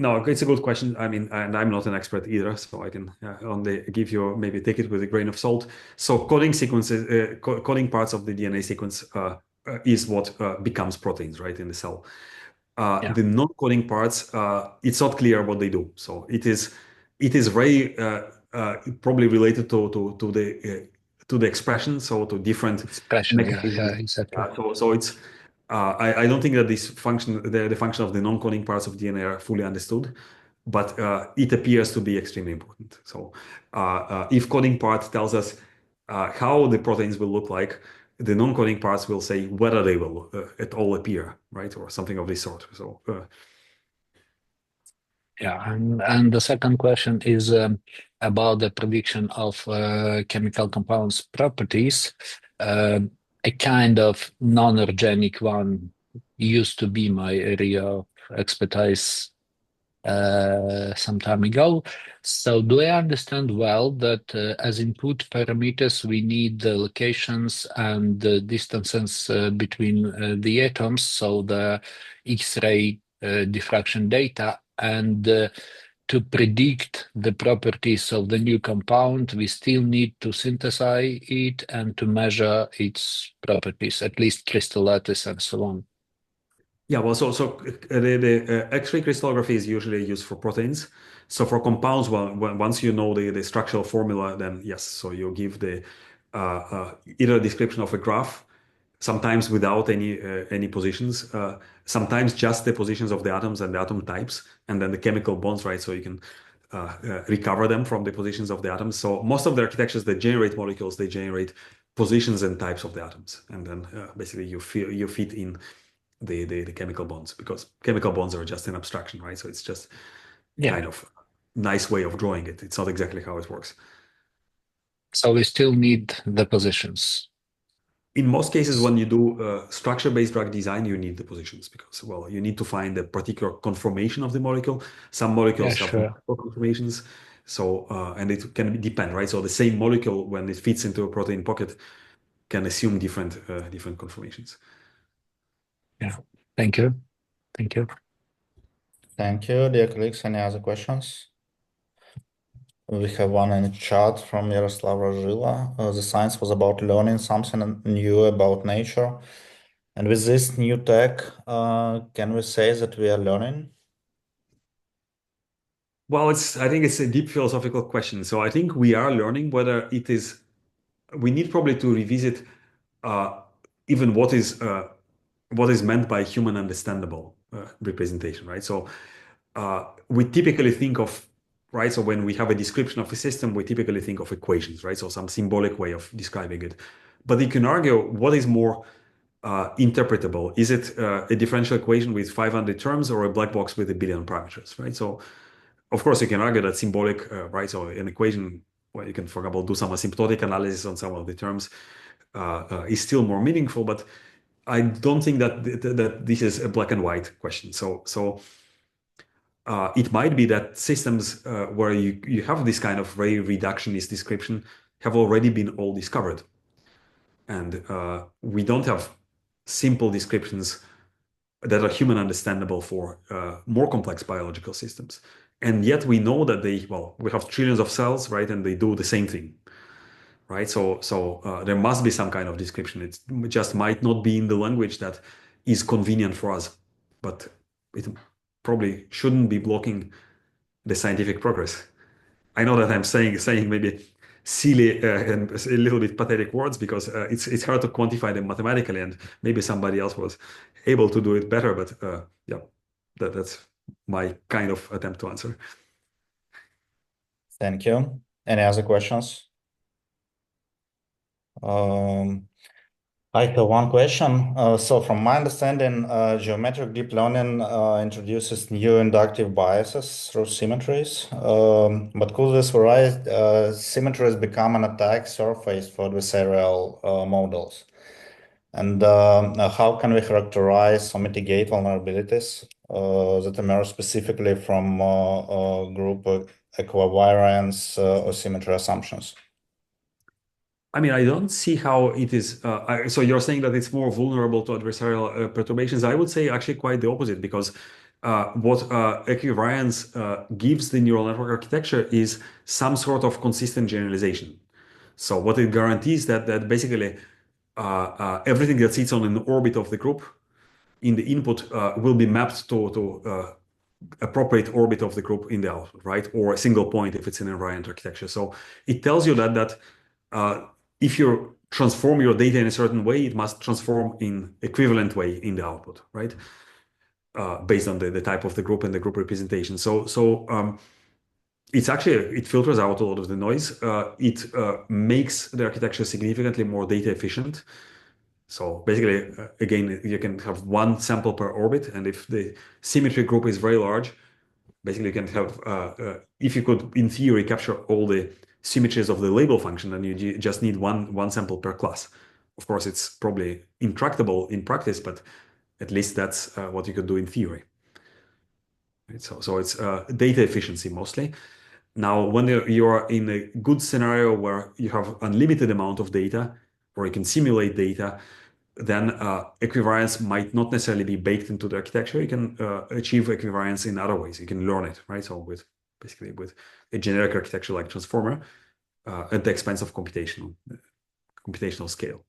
No, it's a good question. I mean, and I'm not an expert either, so I can only give you, maybe take it with a grain of salt. So coding sequences, coding parts of the DNA sequence is what becomes proteins, right, in the cell. Yeah. The non-coding parts, it's not clear what they do. So it is very probably related to the expression, so to different Expression, mechanisms. yeah, exactly. So it's I don't think that this function, the function of the non-coding parts of DNA are fully understood, but it appears to be extremely important. So if coding part tells us how the proteins will look like, the non-coding parts will say whether they will at all appear, right, or something of this sort. So yeah, and the second question is about the prediction of chemical compounds properties. A kind of non-organic one used to be my area of expertise some time ago. So do I understand well that as input parameters, we need the locations and the distances between the atoms, so the X-ray diffraction data, and to predict the properties of the new compound, we still need to synthesize it and to measure its properties, at least crystal lattice and so on. yeah, well, so the X-ray crystallography is usually used for proteins. So for compounds, well, once you know the structural formula, then yes, so you give the either a description of a graph, sometimes without any positions, sometimes just the positions of the atoms and the atom types, and then the chemical bonds, right? So you can recover them from the positions of the atoms. So most of the architectures that generate molecules, they generate positions and types of the atoms, and then basically you fit in the chemical bonds, because chemical bonds are just an abstraction, right? So it's just kind of nice way of drawing it. It's not exactly how it works. So we still need the positions. In most cases, when you do structure-based drug design, you need the positions because, well, you need to find a particular conformation of the molecule. Some molecules have multiple conformations. So, and it can depend, right? So the same molecule, when it fits into a protein pocket, can assume different conformations. Yeah. Thank you. Thank you. Thank you, dear colleagues. Any other questions? We have one in the chat from Yaroslav Rajila. The science was about learning something new about nature. And with this new tech, can we say that we are learning? Well, I think it's a deep philosophical question. So I think we are learning whether it is, we need probably to revisit even what is meant by human understandable representation, right? So we typically think of, right? So when we have a description of a system, we typically think of equations, right? So some symbolic way of describing it. But you can argue what is more interpretable. Is it a differential equation with 500 terms or a black box with 1 billion parameters, right? So of course you can argue that symbolic, right? So an equation where you can, for example, do some asymptotic analysis on some of the terms is still more meaningful, but I don't think that this is a black and white question. So it might be that systems where you have this kind of very reductionist description have already been all discovered. And we don't have simple descriptions that are human understandable for more complex biological systems. And yet we know that we have trillions of cells, right? And they do the same thing, right? So there must be some kind of description. It just might not be in the language that is convenient for us, but it probably shouldn't be blocking the scientific progress. I know that I'm saying maybe silly and a little bit pathetic words because it's hard to quantify them mathematically, and maybe somebody else was able to do it better. But yeah, that's my kind of attempt to answer. Thank you. Any other questions? I have one question. So from my understanding, geometric deep learning introduces new inductive biases through symmetries. But could this symmetries become an attack surface for adversarial models? And how can we characterize or mitigate vulnerabilities that emerge specifically from group equivariance or symmetry assumptions? I mean, I don't see how it is. So you're saying that it's more vulnerable to adversarial perturbations. I would say actually quite the opposite, because what equivariance gives the neural network architecture is some sort of consistent generalization. So what it guarantees that basically everything that sits on an orbit of the group in the input will be mapped to appropriate orbit of the group in the output, right? Or a single point if it's an invariant architecture. So it tells you that if you transform your data in a certain way, it must transform in equivalent way in the output, right? Based on the type of the group and the group representation. So it's actually, it filters out a lot of the noise. It makes the architecture significantly more data efficient. So basically, again, you can have one sample per orbit, and if the symmetry group is very large, basically you can have, if you could, in theory, capture all the symmetries of the label function, then you just need one sample per class. Of course, it's probably intractable in practice, but at least that's what you could do in theory. Right? So it's data efficiency mostly. Now, when you are in a good scenario where you have unlimited amount of data, or you can simulate data, then equivariance might not necessarily be baked into the architecture. You can achieve equivariance in other ways. You can learn it, right? So with a generic architecture like transformer at the expense of computational scale.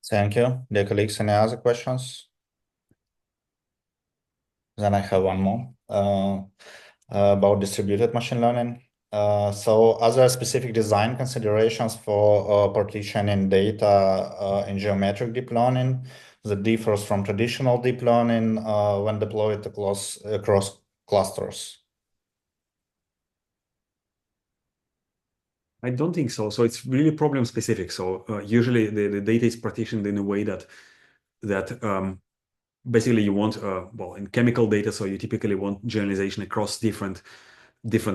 Thank you. Dear colleagues, any other questions? Then I have one more about distributed machine learning. So are there specific design considerations for partitioning data in geometric deep learning that differs from traditional deep learning when deployed across clusters? I don't think so. So it's really problem specific. So usually the data is partitioned in a way that basically you want, well, in chemical data, so you typically want generalization across different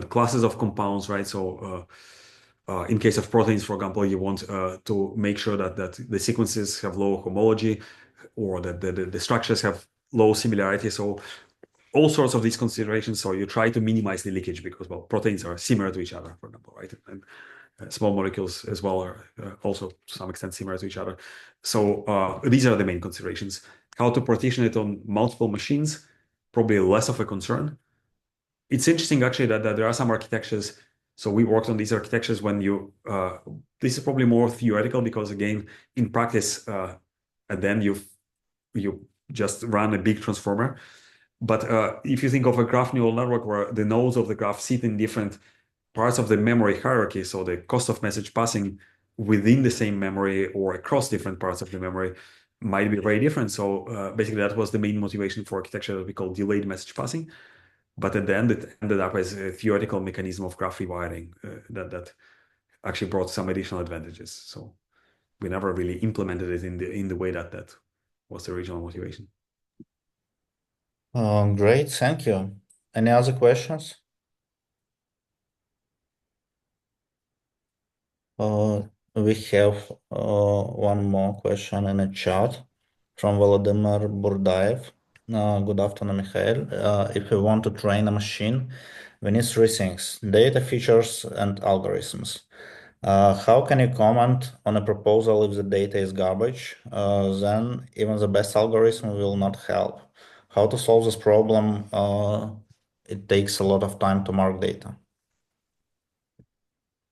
classes of compounds, right? So in case of proteins, for example, you want to make sure that the sequences have low homology, or that the structures have low similarity. So all sorts of these considerations. So you try to minimize the leakage because, well, proteins are similar to each other, for example, right? And small molecules as well are also to some extent similar to each other. So these are the main considerations. How to partition it on multiple machines, probably less of a concern. It's interesting actually that there are some architectures. So we worked on these architectures when this is probably more theoretical, because again, in practice, and then you just run a big transformer. But if you think of a graph neural network where the nodes of the graph sit in different parts of the memory hierarchy, so the cost of message passing within the same memory or across different parts of the memory might be very different. So basically that was the main motivation for architecture that we call delayed message passing. But at the end, it ended up as a theoretical mechanism of graph rewiring that actually brought some additional advantages. So we never really implemented it in the way that was the original motivation. Great, thank you. Any other questions? We have one more question in the chat from Volodymyr Burdaev. Good afternoon, Mikhail. If we want to train a machine, we need three things: data, features, and algorithms. How can you comment on a proposal if the data is garbage? Then even the best algorithm will not help. How to solve this problem? It takes a lot of time to mark data.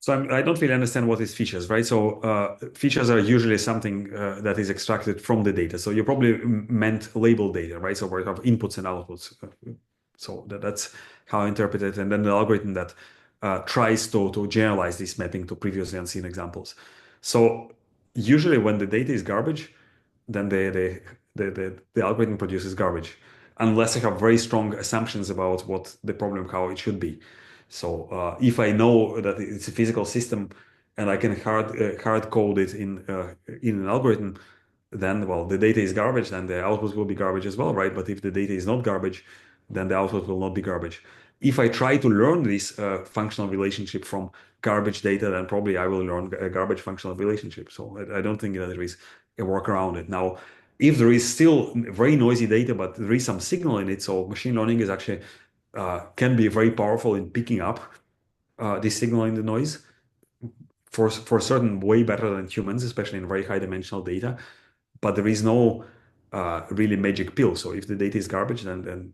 So I don't really understand what is features, right? So features are usually something that is extracted from the data. So you probably meant label data, right? So where you have inputs and outputs. So that's how I interpret it. And then the algorithm that tries to generalize this mapping to previously unseen examples. So usually when the data is garbage, then the algorithm produces garbage, unless I have very strong assumptions about what the problem, how it should be. So if I know that it's a physical system and I can hard code it in an algorithm, then, well, the data is garbage, then the output will be garbage as well, right? But if the data is not garbage, then the output will not be garbage. If I try to learn this functional relationship from garbage data, then probably I will learn a garbage functional relationship. So I don't think that there is a work around it. Now, if there is still very noisy data, but there is some signal in it, so machine learning is actually can be very powerful in picking up this signal in the noise for certain way better than humans, especially in very high dimensional data. But there is no really magic pill. So if the data is garbage, then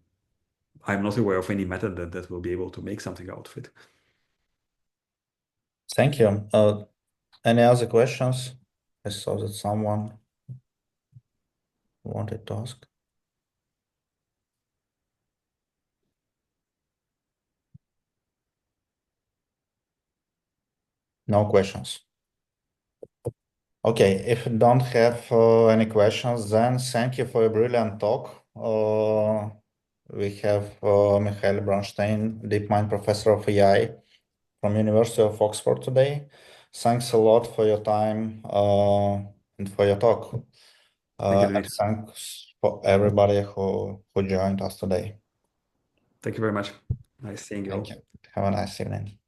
I'm not aware of any method that will be able to make something out of it. Thank you. Any other questions? I saw that someone wanted to ask. No questions. Okay, if you don't have any questions, then thank you for a brilliant talk. We have Michael Bronstein, DeepMind Professor of AI from University of Oxford today. Thanks a lot for your time and for your talk. Thank you, And Dimitri. thanks for everybody who joined us today. Thank you very much. Nice seeing you all. Thank you. Have a nice evening.